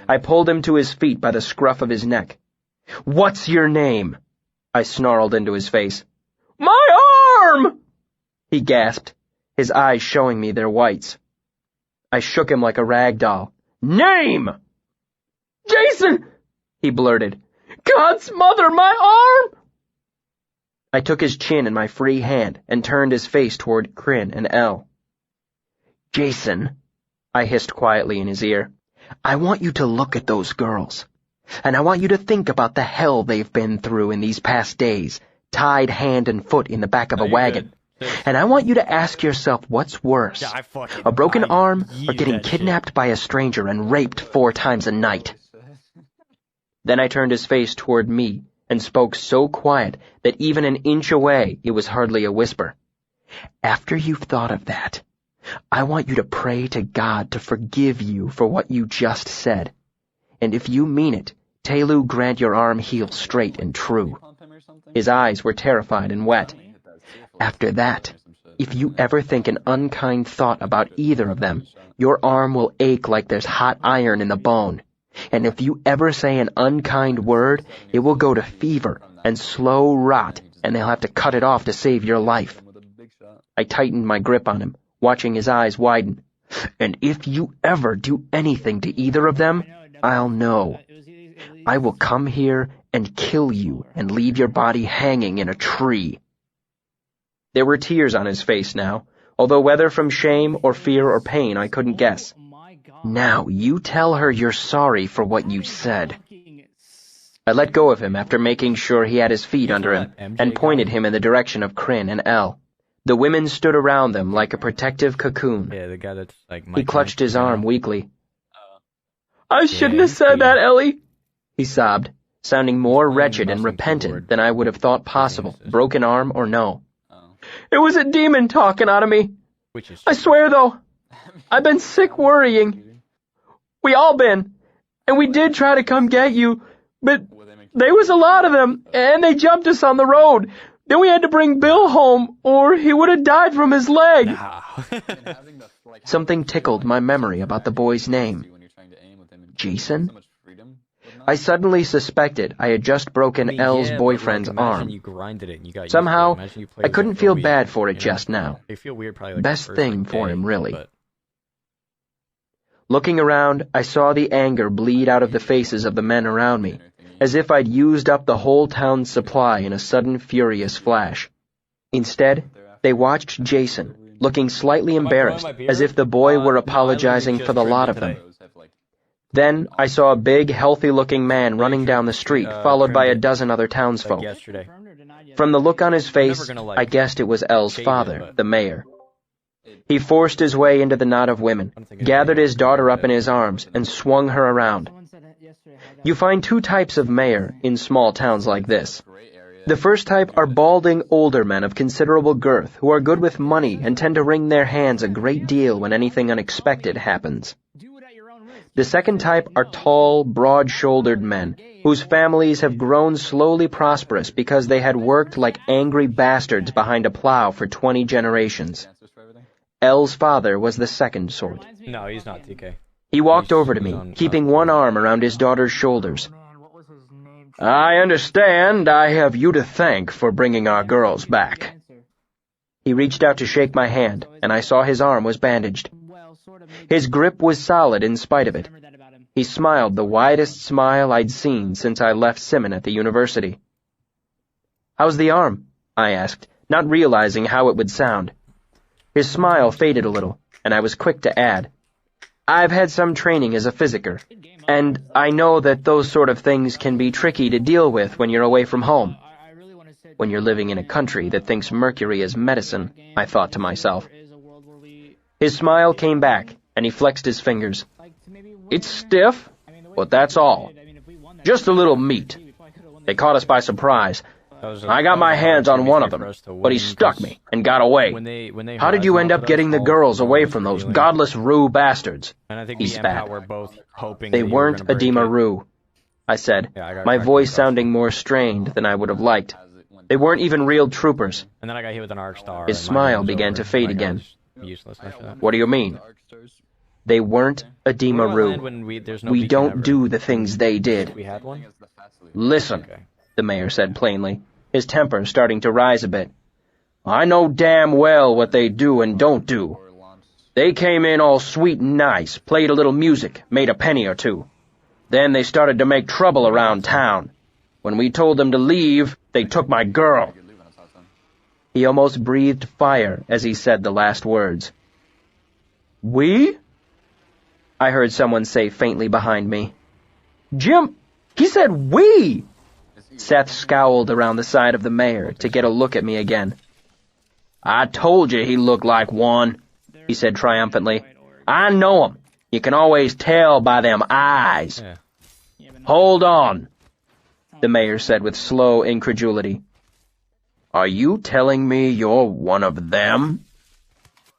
A: I pulled him to his feet by the scruff of his neck. What's your name? I snarled into his face. My arm! He gasped, his eyes showing me their whites. I shook him like a rag doll. Name! Jason! He blurted. God's mother, my arm! I took his chin in my free hand and turned his face toward Crin and Elle. Jason, I hissed quietly in his ear, I want you to look at those girls, and I want you to think about the hell they've been through in these past days, tied hand and foot in the back of a wagon. And I want you to ask yourself what's worse, a broken arm or getting kidnapped by a stranger and raped 4 times a night. Then I turned his face toward me and spoke so quiet that even an inch away it was hardly a whisper. After you've thought of that, I want you to pray to God to forgive you for what you just said. And if you mean it, Telu grant your arm heal straight and true. His eyes were terrified and wet. After that, if you ever think an unkind thought about either of them, your arm will ache like there's hot iron in the bone. And if you ever say an unkind word, it will go to fever and slow rot, and they'll have to cut it off to save your life. I tightened my grip on him, watching his eyes widen. And if you ever do anything to either of them, I'll know. I will come here and kill you and leave your body hanging in a tree. There were tears on his face now, although whether from shame or fear or pain I couldn't guess. Now you tell her you're sorry for what you said. I let go of him after making sure he had his feet under him and pointed him in the direction of Crin and Elle. The women stood around them like a protective cocoon.
B: Yeah, the guy that's like
A: He clutched his arm weakly. I shouldn't have said that, Ellie, he sobbed, sounding more wretched and repentant than I would have thought possible, broken arm or no. It was a demon talking out of me. I swear, though, I've been sick worrying. We all been, and we did try to come get you, but there was a lot of them, and they jumped us on the road. Then we had to bring Bill home, or he would have died from his leg. Something tickled my memory about the boy's name. Jason? I suddenly suspected I had just broken Elle's boyfriend's arm.
B: You grinded it and you got used
A: Somehow,
B: to it. Imagine you played
A: I
B: with
A: couldn't
B: it for a
A: feel
B: week,
A: bad for it
B: you know?
A: just now.
B: They feel weird probably like
A: Best
B: the first,
A: thing
B: like,
A: for
B: day,
A: him, really.
B: but
A: Looking around, I saw the anger bleed out of the faces of the men around me, as if I'd used up the whole town's supply in a sudden furious flash. Instead, they watched Jason, looking slightly embarrassed, as if the boy were apologizing for the lot of them. Then I saw a big, healthy-looking man running down the street, followed by a dozen other
B: like
A: townsfolk.
B: yesterday.
A: From the look on his face,
B: never gonna, like,
A: I guessed it was Elle's
B: shave it,
A: father,
B: but-
A: the mayor. He forced his way into the knot of women, gathered his daughter up in his arms, and swung her around. You find two types of mayor in small towns like this. The first type are balding older men of considerable girth who are good with money and tend to wring their hands a great deal when anything unexpected happens. The second type are tall, broad-shouldered men whose families have grown slowly prosperous because they had worked like angry bastards behind a plow for 20 generations. Elle's father was the second sort.
B: No, he's not TK.
A: He walked over to me, keeping one arm around his daughter's shoulders. I understand I have you to thank for bringing our girls back. He reached out to shake my hand, and I saw his arm was bandaged. His grip was solid in spite of it. He smiled the widest smile I'd seen since I left Simon at the university. How's the arm? I asked, not realizing how it would sound. His smile faded a little, and I was quick to add, I've had some training as a physicker, and I know that those sort of things can be tricky to deal with when you're away from home. When you're living in a country that thinks mercury is medicine, I thought to myself. His smile came back, and he flexed his fingers. It's stiff, but that's all. Just a little meat. They caught us by surprise. I got my hands on one of them, but he stuck me and got away. How did you end up getting the girls away from those godless Rue bastards? He spat. They weren't Adema Rue, I said, my voice sounding more strained than I would have liked. They weren't even real troopers.
B: And then I got hit with an arc star.
A: His smile began to fade again.
B: Useless after that.
A: What do you mean? They weren't Adema Rue. We don't do the things they did.
B: We had one?
A: Listen, the mayor said plainly, his temper starting to rise a bit. I know damn well what they do and don't do. They came in all sweet and nice, played a little music, made a penny or two. Then they started to make trouble around town. When we told them to leave, they took my girl. He almost breathed fire as he said the last words. We? I heard someone say faintly behind me. Jim, he said we! Seth scowled around the side of the mayor to get a look at me again. I told you he looked like one, he said triumphantly. I know him. You can always tell by them eyes. Hold on, the mayor said with slow incredulity. Are you telling me you're one of them?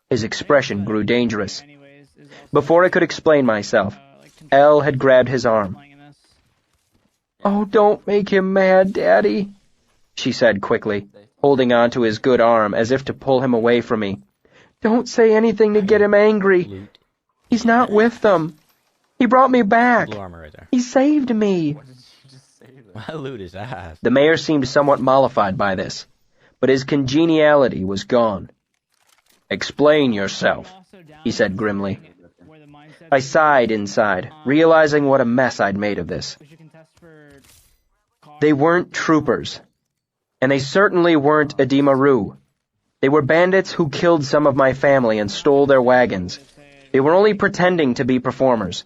A: His expression grew dangerous. Before I could explain myself, Elle had grabbed his arm. Oh, don't make him mad, Daddy, she said quickly, holding on to his good arm as if to pull him away from me. Don't say anything to get him angry. He's not with them. He brought me back.
B: Blue armor right there.
A: He saved me.
B: My loot is ass.
A: The mayor seemed somewhat mollified by this, but his congeniality was gone. Explain yourself, he said grimly. I sighed inside, realizing what a mess I'd made of this. They weren't troopers, and they certainly weren't Adema Rue. They were bandits who killed some of my family and stole their wagons. They were only pretending to be performers.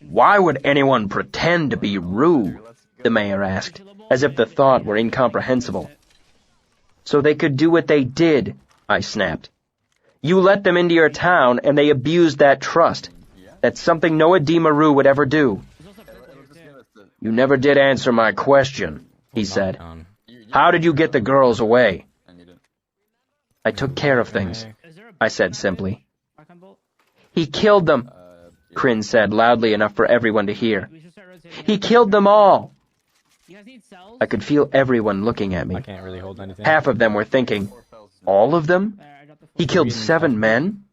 A: Why would anyone pretend to be Rue? The mayor asked, as if the thought were incomprehensible. So they could do what they did, I snapped. You let them into your town, and they abused that trust. That's something no Adema Rue would ever do. You never did answer my question, he said. How did you get the girls away? I took care of things, I said simply. He killed them, Kryn said loudly enough for everyone to hear. He killed them all. I could feel everyone looking at me.
B: I can't really hold anything.
A: Half of them were thinking, all of them? He killed 7 men?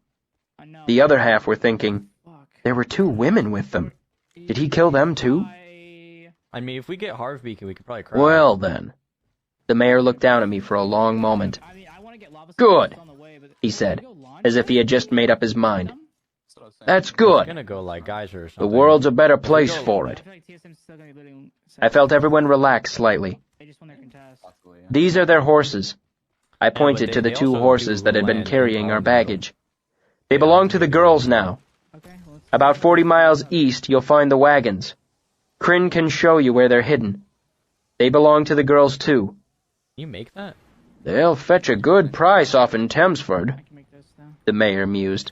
A: The other half were thinking, there were 2 women with them. Did he kill them too?
B: I mean, if we get Harvbeacon, we could probably cry.
A: Well then. The mayor looked down at me for a long moment. Good, he said, as if he had just made up his mind. That's
B: It's
A: good.
B: gonna go like geyser or
A: The
B: something.
A: world's a better place for it. I felt everyone relax slightly.
C: Possibly, yeah.
A: These are their horses. I
B: but
A: pointed to the
B: they
A: two
B: also
A: horses
B: do
A: that had been
B: land in
A: carrying our
B: Colorado.
A: baggage. They belong to the girls now. About 40 miles east, you'll find the wagons. Kryn can show you where they're hidden. They belong to the girls, too.
B: Can you make that?
A: They'll fetch a good price off in Thamesford, the mayor mused.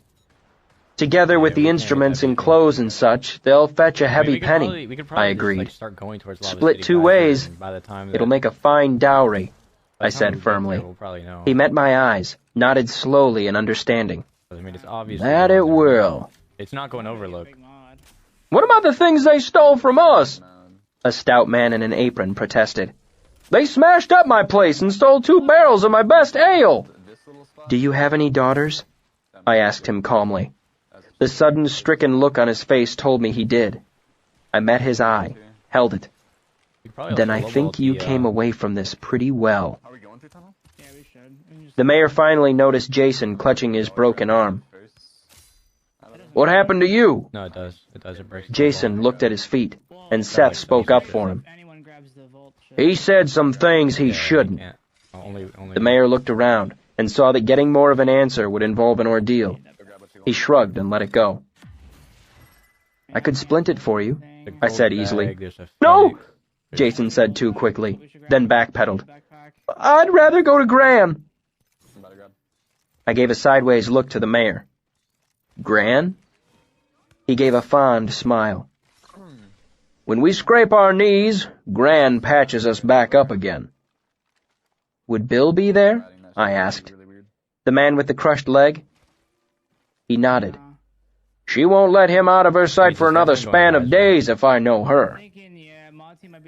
A: Together with
B: Yeah,
A: the
B: we can't
A: instruments
B: get
A: and
B: that
A: clothes and such, they'll fetch a
B: I mean,
A: heavy
B: we could
A: penny.
B: probably- we could probably
A: I
B: just,
A: agreed.
B: like, start going towards Lava
A: Split
B: City
A: two
B: Geyser,
A: ways.
B: and by the time
A: It'll
B: that-
A: make a fine dowry,
B: by
A: I
B: the time
A: said
B: we get
A: firmly.
B: there, we'll probably know.
A: He met my eyes, nodded slowly in understanding.
B: I mean, it's obvious.
A: That it will.
B: It's not going Overlook.
A: What about the things they stole from us?
C: No,
A: A stout man in an apron protested. They smashed up my place and stole 2 barrels of my best ale.
C: this little spot.
A: Do you have any daughters? I asked him calmly. The sudden stricken look on his face told me he did. I met his eye, held it.
B: We probably
A: Then
B: also
A: I think
B: lowballed
A: you
B: the,
A: came away from this pretty well.
C: Are we going through tunnel?
D: Yeah, we should.
A: The mayor finally noticed Jason clutching his broken arm.
C: First. I don't know.
A: What happened to you?
B: No, it does. It does. It breaks. the
A: Jason
B: wall.
A: looked at his feet, and Seth spoke up for him. He said some things he
B: Yeah,
A: shouldn't.
B: can't. Only.
A: The mayor looked around and saw that getting more of an answer would involve an ordeal.
C: Go grab what you
A: He
C: want.
A: shrugged and let it go. I could splint it for you,
B: The
A: I said
B: gold
A: easily.
B: bag, there's a
A: No!
B: phoenix.
A: Jason said too quickly, then backpedaled. I'd rather go to Gran.
C: Somebody grab.
A: I gave a sideways look to the mayor. Gran? He gave a fond smile. When we scrape our knees, Gran patches us back up again. Would Bill be there?
C: Riding that
A: I
C: shit is
A: asked.
C: really weird.
A: The man with the crushed leg? He nodded. She won't let him out of her sight for another span of days if I know her.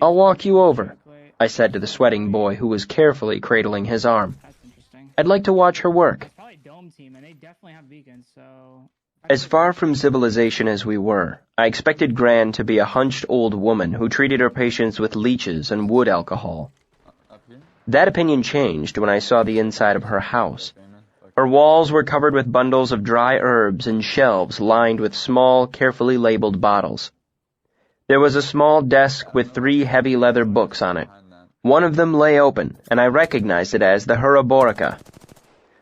A: I'll walk you over, I said to the sweating boy who was carefully cradling his arm.
D: That's interesting.
A: I'd like to watch her work.
D: Probably Dome Team, and they definitely have beacons, so...
A: As far from civilization as we were, I expected Gran to be a hunched old woman who treated her patients with leeches and wood alcohol.
C: Up here?
A: That opinion changed when I saw the inside of her house.
C: Okay, man. Fuck.
A: Her walls were covered with bundles of dry herbs and shelves lined with small, carefully labeled bottles. There was a small desk with 3 heavy leather books on it.
C: Behind that.
A: One of them lay open, and I recognized it as the Huraborica.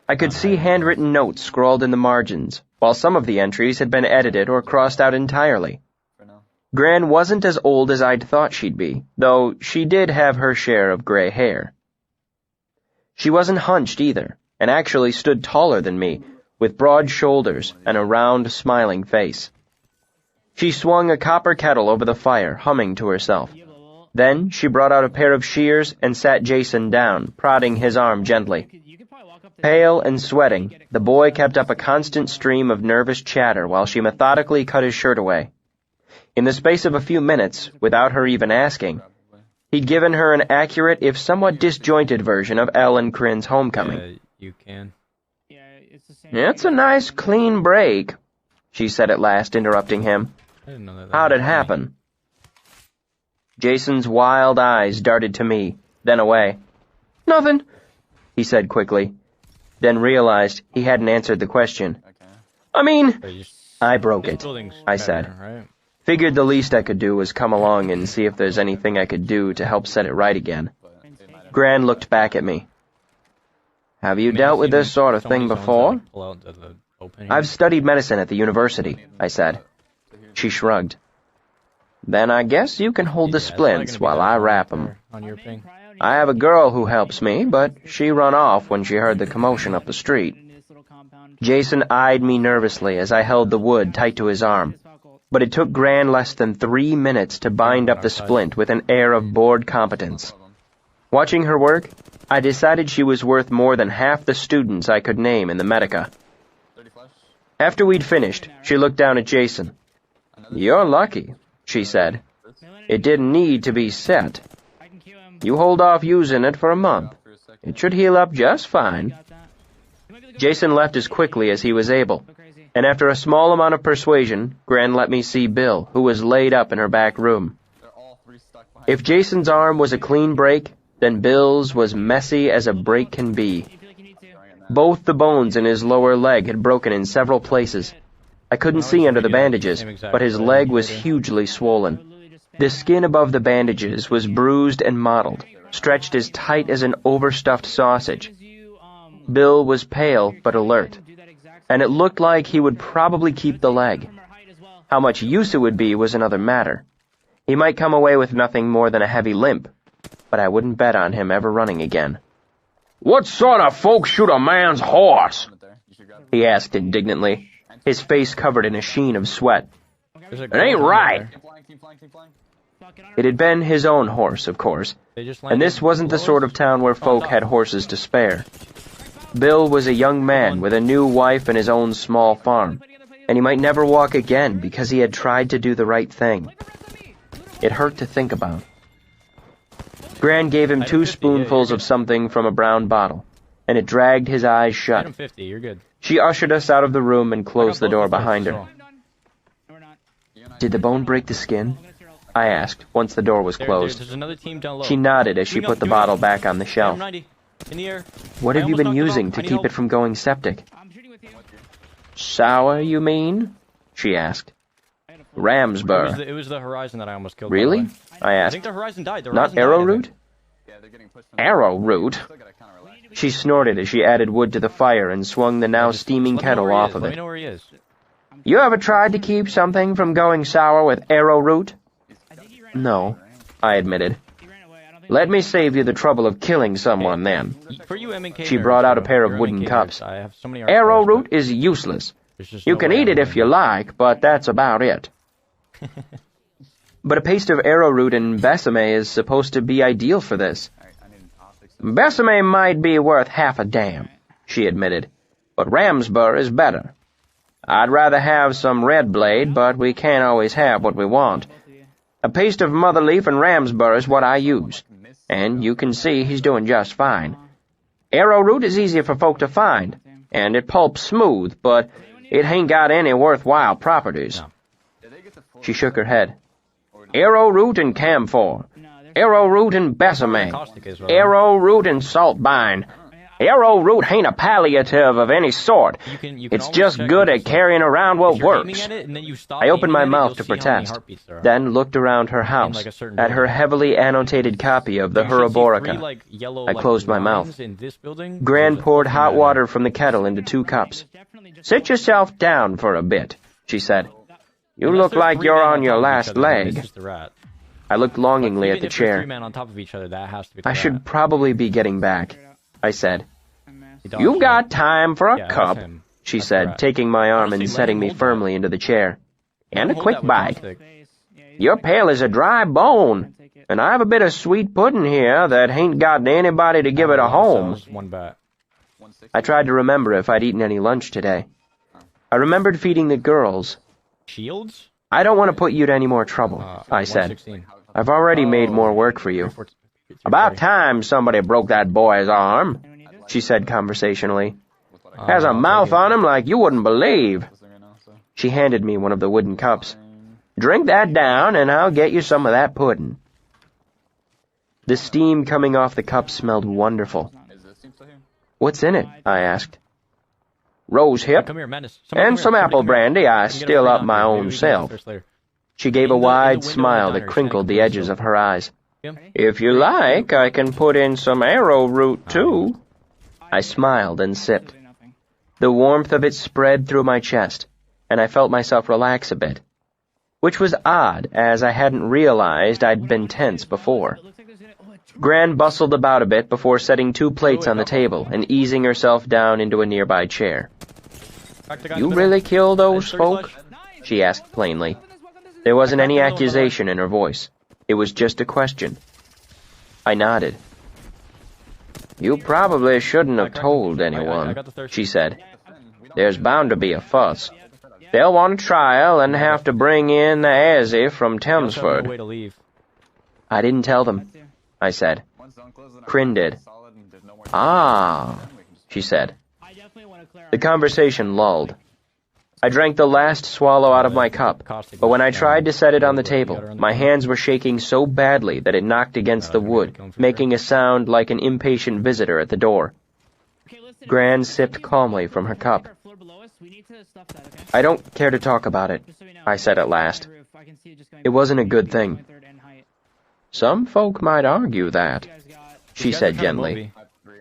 A: I could see handwritten notes scrawled in the margins, while some of the entries had been edited or crossed out entirely.
C: For now.
A: Gran wasn't as old as I'd thought she'd be, though she did have her share of gray hair. She wasn't hunched either, and actually stood taller than me, with broad shoulders and a round, smiling face. She swung a copper kettle over the fire, humming to herself. Then she brought out a pair of shears and sat Jason down, prodding his arm gently. Pale and sweating, the boy kept up a constant stream of nervous chatter while she methodically cut his shirt away. In the space of a few minutes, without her even asking, he'd given her an accurate, if somewhat disjointed version of Ellen Kryn's homecoming.
B: Yeah, you can.
D: Yeah, it's the same.
A: It's a nice, clean break, she said at last, interrupting him.
B: I didn't know that.
A: How'd it happen? Jason's wild eyes darted to me, then away. Nothing, he said quickly, then realized he hadn't answered the question.
C: Okay.
A: I mean,
B: But you-
A: I broke
B: this
A: it,
B: building's
A: I
B: better,
A: said.
B: Right?
A: Figured the least I could do was come along and see if there's anything I could do to help set it right again.
C: But they might have.
A: Gran looked back at me. Have you dealt with this sort of thing before? I've studied medicine at the university, I said. She shrugged. Then I guess you can hold the splints while I wrap 'em.
B: On your ping.
A: I have a girl who helps me, but she run off when she heard the commotion up the street. Jason eyed me nervously as I held the wood tight to his arm, but it took Gran less than 3 minutes to bind up the splint with an air of bored competence. Watching her work, I decided she was worth more than half the students I could name in the Medica.
C: 30 flash.
A: After we'd finished, she looked down at Jason. You're lucky, she said. It didn't need to be set. You hold off using it for a month.
C: For a second.
A: It should heal up just fine. Jason left as quickly as he was able, and after a small amount of persuasion, Gran let me see Bill, who was laid up in her back room.
C: They're all 3 stuck behind
A: If Jason's arm was a clean break, then Bill's was messy as a break can be.
D: You feel like you need to.
A: Both the bones in his lower leg had broken in several places. I couldn't see under the bandages, but his leg was hugely swollen. The skin above the bandages was bruised and mottled, stretched as tight as an overstuffed sausage. Bill was pale but alert, and it looked like he would probably keep the leg. How much use it would be was another matter. He might come away with nothing more than a heavy limp, but I wouldn't bet on him ever running again. "What sort of folks shoot a man's horse?" he asked indignantly, his face covered in a sheen of sweat. "It ain't right." It had been his own horse, of course, and this wasn't the sort of town where folk had horses to spare. Bill was a young man with a new wife and his own small farm, and he might never walk again because he had tried to do the right thing. It hurt to think about. Gran gave him 2 spoonfuls of something from a brown bottle, and it dragged his eyes shut.
B: Item 50, you're good.
A: She ushered us out of the room and closed the door behind her. "Did the bone break the skin?" I asked, once the door was closed.
B: There's another team down low.
A: She nodded as she put the bottle back on the shelf.
B: 90 in the air.
A: "What have you been using to keep it from going septic?" "Sour, you mean?" she asked. "Ramsbur."
B: It was the Horizon that I almost killed.
A: "Really?" I
B: I
A: asked.
B: think the Horizon died. The
A: "Not
B: Horizon died, I
A: arrowroot?"
B: think.
A: "Arrowroot?" She snorted as she added wood to the fire and swung the now steaming
B: Let me know
A: kettle
B: where he
A: off
B: is.
A: of
B: Let me
A: it.
B: know where he is.
A: "You ever tried to keep something from going sour with arrowroot?" "No," I admitted. "Let me save you the trouble of killing someone, then."
B: For you M&K
A: She
B: nerds,
A: brought out a
B: though,
A: pair of
B: you're
A: wooden
B: M&K
A: cups.
B: nerds. I have so many archives,
A: "Arrowroot
B: but
A: is useless.
B: there's just
A: You
B: no
A: can
B: way
A: eat
B: I'm
A: it if you
B: winning.
A: like, but that's about it." "But a paste of arrowroot and besame is supposed to be ideal for this." "Besame might be worth half a damn," she admitted, "but Ramsbur is better. I'd rather have some red blade, but we can't always have what we want. A paste of motherleaf and Ramsbur is what I use, and you can see he's doing just fine. Arrowroot is easy for folk to find, and it pulps smooth, but it ain't got any worthwhile properties." She shook her head. "Arrowroot and camphor. Arrowroot and besame.
B: Caustic is what
A: Arrowroot and saltbine. Arrowroot ain't a palliative of any sort.
B: You can
A: It's
B: always
A: just
B: check
A: good
B: on
A: at
B: yourself.
A: carrying around
B: If
A: what
B: you're aiming
A: works.
B: at it and then you stop
A: I opened my
B: aiming at it,
A: mouth
B: you'll
A: to
B: see how many
A: protest,
B: heartbeats there are.
A: then looked around her house,
B: like a certain
A: at her
B: building.
A: heavily annotated copy of the
B: You should see
A: Huraborica.
B: 3, like, yellow,
A: I
B: like,
A: closed my
B: lines
A: mouth.
B: in this building.
A: Gran
B: There's a
A: poured
B: person
A: hot
B: there.
A: water from the kettle into 2 cups. "Sit yourself down for a bit," she said. "You
B: Unless
A: look
B: there's
A: like
B: 3
A: you're
B: men
A: on your
B: top of each
A: last
B: other, then it's
A: leg."
B: just a rat.
A: I looked longingly
B: Even
A: at the
B: if there's 3
A: chair.
B: men on top of each other, that has to be.
A: "I should probably be getting back," I said.
B: He dodged
A: "You
B: it.
A: got time for a
B: Yeah, that was
A: cup,"
B: him.
A: she
B: That's
A: said,
B: right.
A: taking my arm
B: Honestly,
A: and
B: let
A: setting
B: him
A: me
B: hold that.
A: firmly into the chair. "And a
B: Hold
A: quick
B: that with
A: bite.
B: Caustic.
A: You're pale as a dry bone, and I have a bit of sweet pudding here that ain't got anybody to give it a home."
B: Cells, 1 bat.
A: I tried to remember if I'd eaten any lunch today. I remembered feeding the girls.
B: Shields?
A: "I don't want to put you to any more trouble," I said.
B: 116.
A: "I've already made more work for you." "About time somebody broke that boy's arm," she said conversationally. "Has a mouth on him like you wouldn't believe." She handed me one of the wooden cups. "Drink that down, and I'll get you some of that pudding." The steam coming off the cup smelled wonderful. "What's in it?" I asked. "Rose hip,
B: Come here, Madness.
A: and some apple brandy I still up my own self." She gave a wide smile that crinkled the edges of her eyes. "If you like, I can put in some arrowroot, too." I smiled and sipped. The warmth of it spread through my chest, and I felt myself relax a bit, which was odd, as I hadn't realized I'd been tense before. Gran bustled about a bit before setting 2 plates on the table and easing herself down into a nearby chair. "You really kill those folk?" she asked plainly. There wasn't any accusation in her voice. It was just a question. I nodded. "You probably shouldn't have told anyone," she said. "There's bound to be a fuss. They'll want a trial and have to bring in the Azzy from Chelmsford."
B: Way to leave.
A: "I didn't tell them," I said. Kryn did. "Ah," she said. The conversation lulled. I drank the last swallow out of my cup, but when I tried to set it on the table, my hands were shaking so badly that it knocked against the wood, making a sound like an impatient visitor at the door.
D: Okay, listen,
A: Gran
D: if
A: sipped
D: we can
A: calmly
D: check
A: from her
D: our
A: cup.
D: floor below us, we need to stuff that, okay?
A: I don't care to talk about it,
D: Just so we know.
A: I said at last.
D: My roof, I can see it just going
A: It wasn't a good
D: between
A: thing.
D: 23rd and Height.
A: Some folk might argue that,
D: You guys got...
A: she
B: These guys
A: said
B: are kinda
A: gently.
B: movie.
C: I have 3.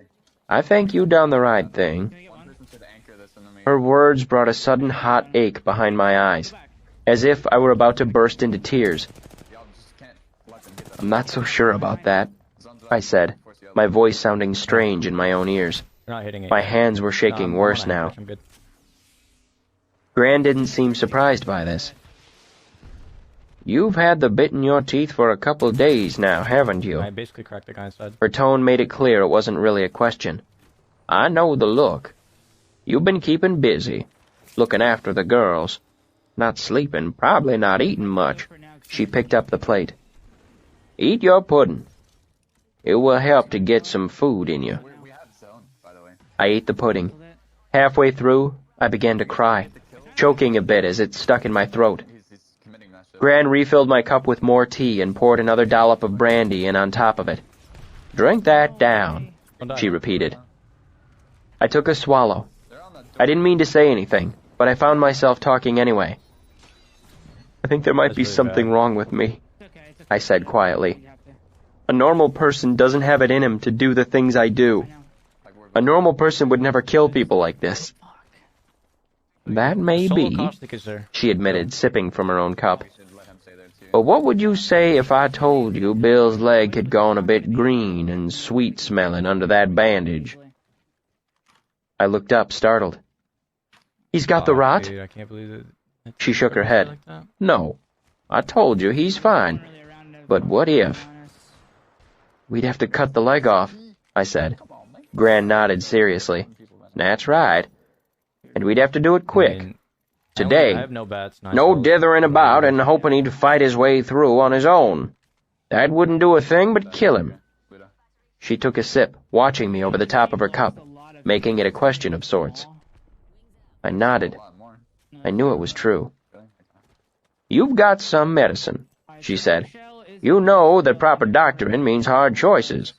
A: I think you done the right thing.
D: Can we get
C: One
D: one?
C: person should anchor this into me.
A: Her words brought a sudden hot ache behind my eyes,
D: Go back.
A: as if I were about to burst into tears.
C: Y'all just can't let them get that.
A: I'm not so sure about that,
C: Zone's up.
A: I said,
C: Force the other.
A: my voice sounding strange in my own ears.
B: You're not hitting it.
A: My hands were shaking
B: I'm
A: worse
B: on
A: now.
B: average, I'm good.
A: Gran didn't seem surprised by this. You've had the bit in your teeth for a couple days now, haven't you?
B: I basically cracked the guy's head.
A: Her tone made it clear it wasn't really a question. I know the look. You've been keeping busy, looking after the girls. Not sleeping, probably not eating much. She picked up the plate. Eat your pudding. It will help to get some food in you.
C: We have zone, by the way.
A: I ate the pudding. Halfway through, I began to cry, choking a bit as it stuck in my throat.
C: He's committing that shit.
A: Gran refilled my cup with more tea and poured another dollop of brandy in on top of it. Drink that down,
B: Don't die.
A: she repeated. I took a swallow.
C: They're on that
A: I didn't mean to say anything, but I found myself talking anyway. I think there might
B: That's
A: be
B: really
A: something
B: bad.
A: wrong with me,
D: It's okay, it's okay.
A: I said quietly.
D: You have to.
A: A normal person doesn't have it in him to do the things I do.
D: I know.
C: like we're
A: A normal person would never kill people like this. That may
B: Solo
A: be,
B: caustic is there.
A: she admitted, sipping from her own cup.
C: we should let him stay there too.
A: But what would you say if I told you Bill's leg had gone a bit green and sweet-smelling under that bandage? I looked up, startled. He's got the
B: Oh,
A: rot?
B: dude, I can't believe it.
A: She shook her head.
B: Like that.
A: No. I told you, he's fine. But what if? We'd have to cut the leg off, I said.
C: Come on, man.
A: Gran nodded seriously. That's right. And we'd have to do it
B: I
A: quick.
B: mean,
A: Today.
B: I have no bats.
A: No dithering about and hoping he'd fight his way through on his own. That wouldn't do a thing but kill him.
C: Luda.
A: She took a sip, watching me over the top of her cup, making it a question of sorts. I nodded.
C: A lot more.
A: I knew it was true.
C: Really?
A: You've got some medicine, she said. You know that proper doctoring means hard choices.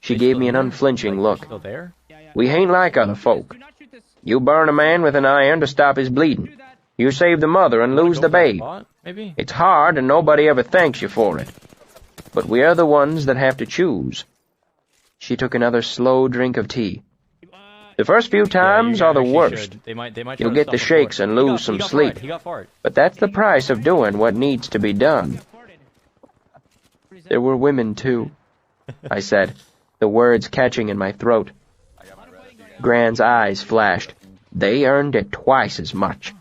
A: She gave me an unflinching look.
B: Still there?
A: We ain't like other folk. You burn a man with an iron to stop his bleeding. You save the mother and lose
B: Go
A: the
B: for that
A: babe.
B: spot, maybe?
A: It's hard and nobody ever thanks you for it. But we're the ones that have to choose. She took another slow drink of tea. The first few times are the worst,
B: They might try
A: You'll
B: to
A: get
B: stop
A: the
B: him
A: shakes
B: before.
A: and
B: He
A: lose
B: got-
A: some
B: he got
A: sleep.
B: farted. He got farted.
A: but that's the price of doing what needs to be done. There were women, too, I said, the words catching in my throat.
C: I got my red if you guys.
A: Gran's eyes flashed. They earned it twice as much,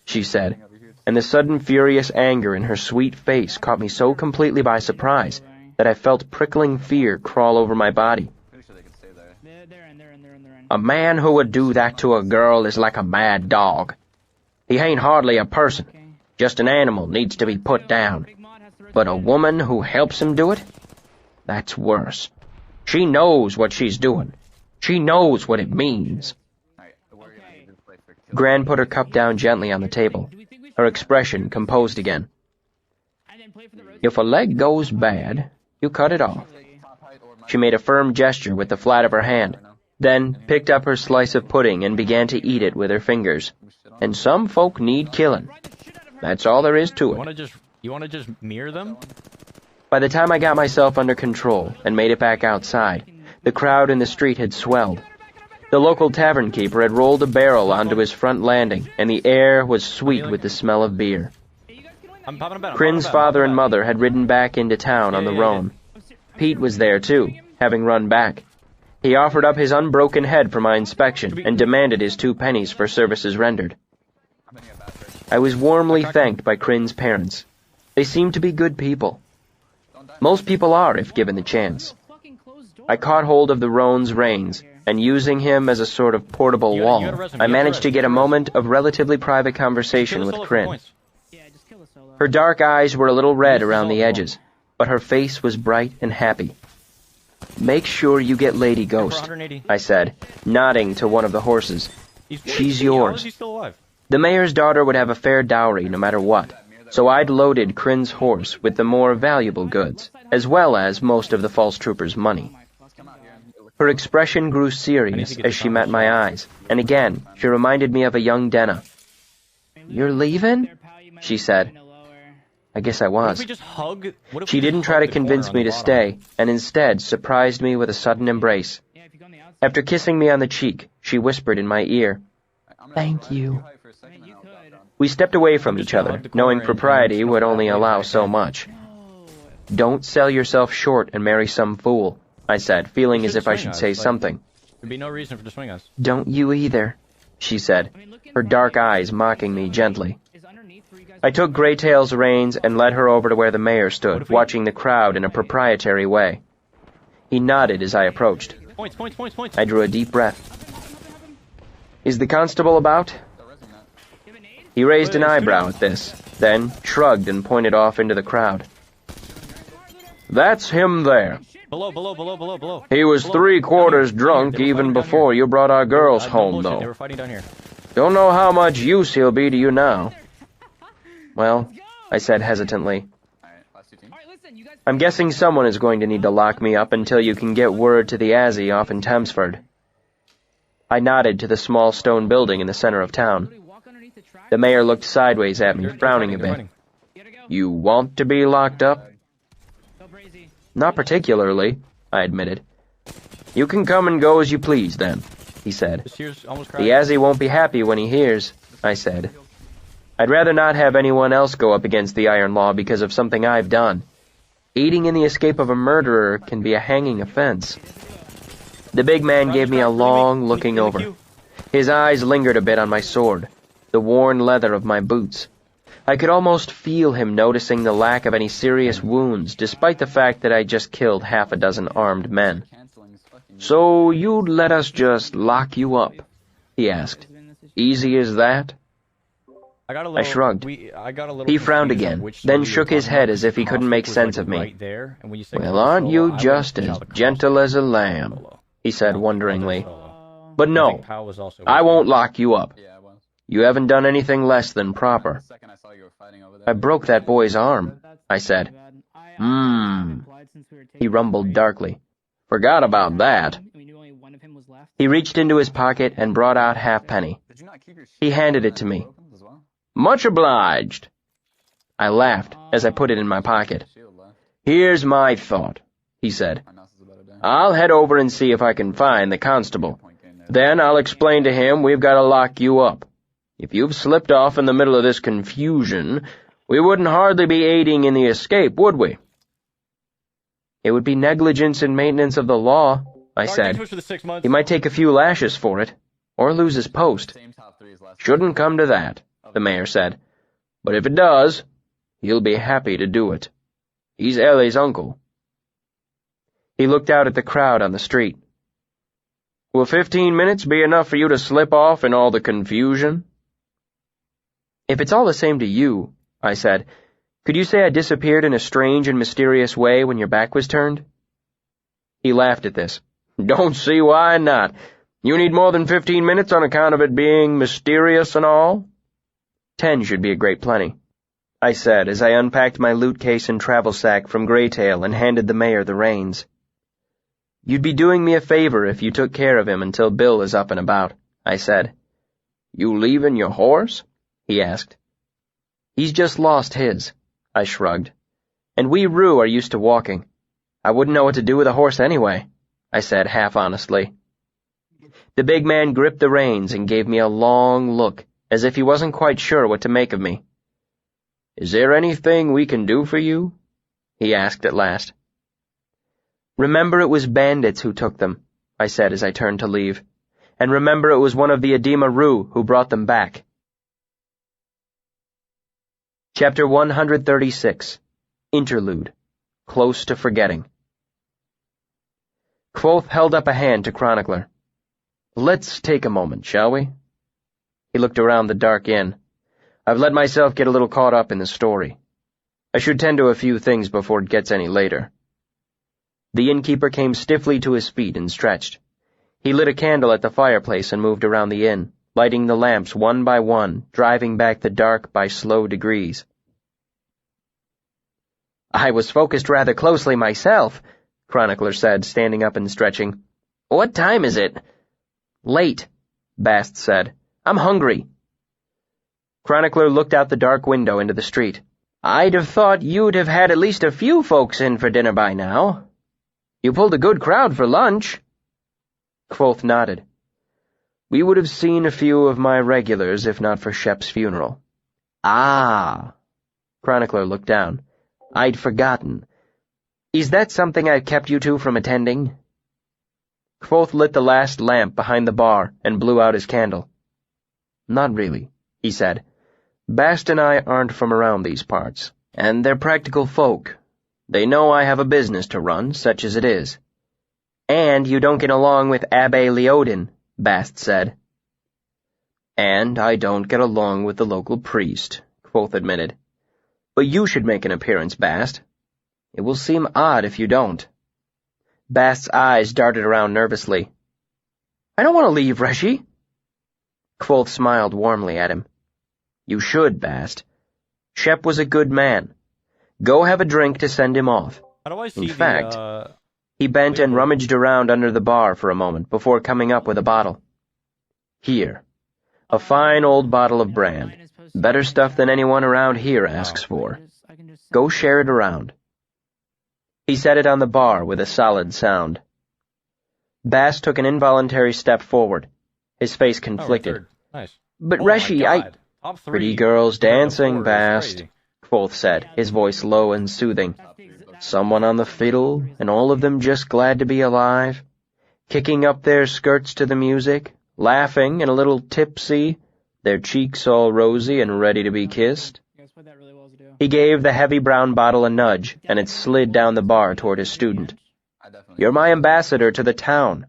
A: she said, and the sudden furious anger in her sweet face caught me so completely by surprise that I felt prickling fear crawl over my body.
C: Pretty sure they can stay there.
D: They're in.
A: A man who would do that to a girl is like a mad dog. He ain't hardly a person, just an animal needs to be put down. But a woman who helps him do it? That's worse. She knows what she's doing. She knows what it means.
C: Alright, we're gonna need this place for kill.
A: Gran put her cup down gently on the table, her expression composed again. If a leg goes bad, you cut it off.
C: Top height or my
A: She made a firm gesture with the flat of her hand, then picked up her slice of pudding and began to eat it with her fingers. And some folk need killing. That's all there is to
B: You
A: it.
B: wanna just mirror them?
A: By the time I got myself under control and made it back outside, the crowd in the street had swelled. The local tavern keeper had rolled a barrel onto his front landing, and the air was sweet with the smell of beer.
B: I'm popping a bet.
A: Crin's father and mother had ridden back into town on the roan. Pete was there too, having run back. He offered up his unbroken head for my inspection and demanded his 2 pennies for services rendered.
C: I'm hitting a bad trick.
A: I was warmly thanked by Crin's parents. They seemed to be good people. Most people are if given the chance. I caught hold of the roan's reins, and using him as a sort of portable
B: You
A: wall,
B: gotta res him,
A: I
B: you gotta
A: managed
B: res,
A: to
B: you
A: get a
B: gotta res.
A: moment of relatively private conversation
B: Kill the
A: with
B: solo for
A: Crin.
B: points.
A: Her dark eyes were a little red around the edges, but her face was bright and happy. Make sure you get Lady Ghost,
B: 180.
A: I said, nodding to one of the horses.
B: He's
A: She's
B: 40. How
A: yours.
B: is he still alive?
A: The mayor's daughter would have a fair dowry no matter what, so I'd loaded Kryn's horse with the more valuable goods, as well as most of the false trooper's money. Her expression grew serious as she met my eyes, and again, she reminded me of a young Denna. "You're leaving?" she said. I guess I
B: What if
A: was.
B: we just hug? What if
A: She
B: we just
A: didn't try
B: hug
A: to
B: the
A: convince
B: corner
A: me
B: on
A: to
B: the
A: stay,
B: bottom?
A: and instead surprised me with a sudden embrace. After kissing me on the cheek, she whispered in my ear, "Thank you." We stepped away from each other, knowing propriety would only allow so much. "Don't sell yourself short and marry some fool," I said, feeling as if I should say something.
B: There'd be no reason for to swing us.
A: "Don't you either," she said, her dark eyes mocking me gently. I took Greytail's reins and led her over to where the mayor stood, watching the crowd in a proprietary way. He nodded as I approached.
B: Points, points, points, points.
A: I drew a deep breath. "Is the constable about?" He raised an eyebrow at this, then shrugged and pointed off into the crowd. "That's him there.
B: Below, below, below, below, below.
A: He was
B: Below.
A: 3/4
B: Down here.
A: drunk
B: They were
A: even
B: fighting down
A: before
B: here.
A: you brought our girls
B: No
A: home,
B: bullshit, They
A: though.
B: were fighting down here.
A: Don't know how much use he'll be to you now." "Well," I said hesitantly, "I'm guessing someone is going to need to lock me up until you can get word to the Azzy off in Thamesford." I nodded to the small stone building in the center of town. The mayor looked sideways at me, frowning a bit. "You want to be locked up?" "Not particularly," I admitted. "You can come and go as you please, then," he said.
B: This here's almost
A: "The
B: cracked.
A: Azzy won't be happy when he hears," I said. "I'd rather not have anyone else go up against the iron law because of something I've done. Aiding in the escape of a murderer can be a hanging offense." The big man gave me a long looking over. His eyes lingered a bit on my sword, the worn leather of my boots. I could almost feel him noticing the lack of any serious wounds, despite the fact that I just killed half a dozen armed men. "So you'd let us just lock you up?" he asked. "Easy as that?"
B: I
A: shrugged.
B: I got a little
A: He frowned
B: confused on
A: again,
B: which
A: then
B: city you
A: shook
B: were
A: his
B: talking
A: head
B: about,
A: as if he
B: because
A: couldn't make
B: Conflict was,
A: sense of me.
B: right there, and when you said
A: "Well,
B: Cross
A: aren't
B: Solo,
A: you
B: I would've
A: just
B: shot
A: as
B: the Cross
A: gentle as a
B: Solo.
A: lamb?" he said wonderingly.
B: Solo.
A: "But
B: I
A: no,
B: think Pal was also
A: I
B: with
A: won't
B: you.
A: lock you up. You haven't done anything less than proper." "I broke that boy's arm," I said. He rumbled darkly. "Forgot about that." He reached into his pocket and brought out halfpenny. He handed it to me. "Much obliged." I laughed as I put it in my pocket. "Here's my thought," he said. "I'll head over and see if I can find the constable. Then I'll explain to him we've got to lock you up. If you've slipped off in the middle of this confusion, we wouldn't hardly be aiding in the escape, would we?" "It would be negligence in maintenance of the law," I said.
B: For the 6 months.
A: "He might take a few lashes for it, or lose his post." "Shouldn't come to that," the mayor said. "But if it does, he'll be happy to do it. He's Ellie's uncle." He looked out at the crowd on the street. "Will 15 minutes be enough for you to slip off in all the confusion?" "If it's all the same to you," I said, "could you say I disappeared in a strange and mysterious way when your back was turned?" He laughed at this. "Don't see why not. You need more than 15 minutes on account of it being mysterious and all?" 10 should be a great plenty, I said as I unpacked my loot case and travel sack from Greytail and handed the mayor the reins. "You'd be doing me a favor if you took care of him until Bill is up and about," I said. "You leaving your horse?" he asked. "He's just lost his," I shrugged. "And we Roo are used to walking. I wouldn't know what to do with a horse anyway," I said half-honestly. The big man gripped the reins and gave me a long look, as if he wasn't quite sure what to make of me. "Is there anything we can do for you?" he asked at last. "Remember it was bandits who took them," I said as I turned to leave. "And remember it was one of the Edema Roo who brought them back." Chapter 136. Interlude. Close to Forgetting. Kvothe held up a hand to Chronicler. "Let's take a moment, shall we?" He looked around the dark inn. "I've let myself get a little caught up in the story. I should tend to a few things before it gets any later." The innkeeper came stiffly to his feet and stretched. He lit a candle at the fireplace and moved around the inn, lighting the lamps one by one, driving back the dark by slow degrees. "I was focused rather closely myself," Chronicler said, standing up and stretching. "What time is it?" "Late," Bast said. "I'm hungry." Chronicler looked out the dark window into the street. "I'd have thought you'd have had at least a few folks in for dinner by now. You pulled a good crowd for lunch." Kvothe nodded. "We would have seen a few of my regulars if not for Shep's funeral." "Ah." Chronicler looked down. "I'd forgotten. Is that something I've kept you two from attending?" Kvothe lit the last lamp behind the bar and blew out his candle. "Not really," he said. "Bast and I aren't from around these parts, and they're practical folk. They know I have a business to run, such as it is." "And you don't get along with Abbe Leodin," Bast said. "And I don't get along with the local priest," Kvothe admitted. "But you should make an appearance, Bast. It will seem odd if you don't." Bast's eyes darted around nervously. "I don't want to leave, Reshi." Kvothe smiled warmly at him. "You should, Bast. Shep was a good man. Go have a drink to send him off."
B: How do I see
A: In fact,
B: the,
A: he bent and rummaged around under the bar for a moment before coming up with a bottle. "Here. A fine old bottle of brand. Better stuff than anyone around here asks for. Go share it around." He set it on the bar with a solid sound. Bast took an involuntary step forward, his face conflicted.
B: third. Nice.
A: "But
B: Oh my
A: Reshi,
B: God. Top 3.
A: Pretty girls
B: compared to
A: dancing,
B: 4 is
A: Bast,"
B: crazy.
A: Kvothe said, his voice low and soothing. "Someone on the fiddle, and all of them just glad to be alive, kicking up their skirts to the music, laughing and a little tipsy, their cheeks all rosy and ready to be kissed." He gave the heavy brown bottle a nudge, and it slid down the bar toward his student. "You're my ambassador to the town.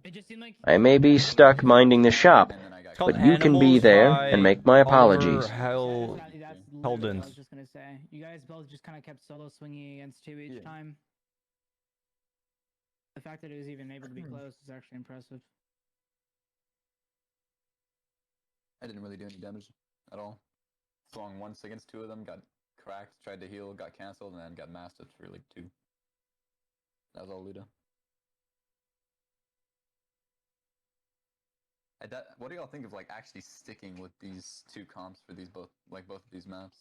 A: I may be stuck minding the shop, but you can be there and make my apologies."
B: Heldens.
D: I was just gonna say, you guys both just kind of kept solo swinging against two each time. The fact that it was even able to be close is actually impressive.
C: I didn't really do any damage at all. Swung once against 2 of them, got cracked, tried to heal, got cancelled, and then got mastered for like 2. That was all Luda. What do y'all think of like actually sticking with these 2 comps for these both of these maps?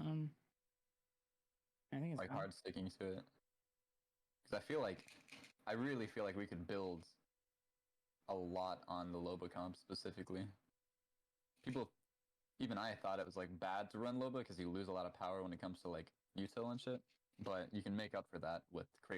D: I think it's
C: Like hard sticking to it. Because I really feel like we could build a lot on the Loba comp specifically. Even I thought it was like bad to run Loba because you lose a lot of power when it comes to like util and shit. But you can make up for that with Crate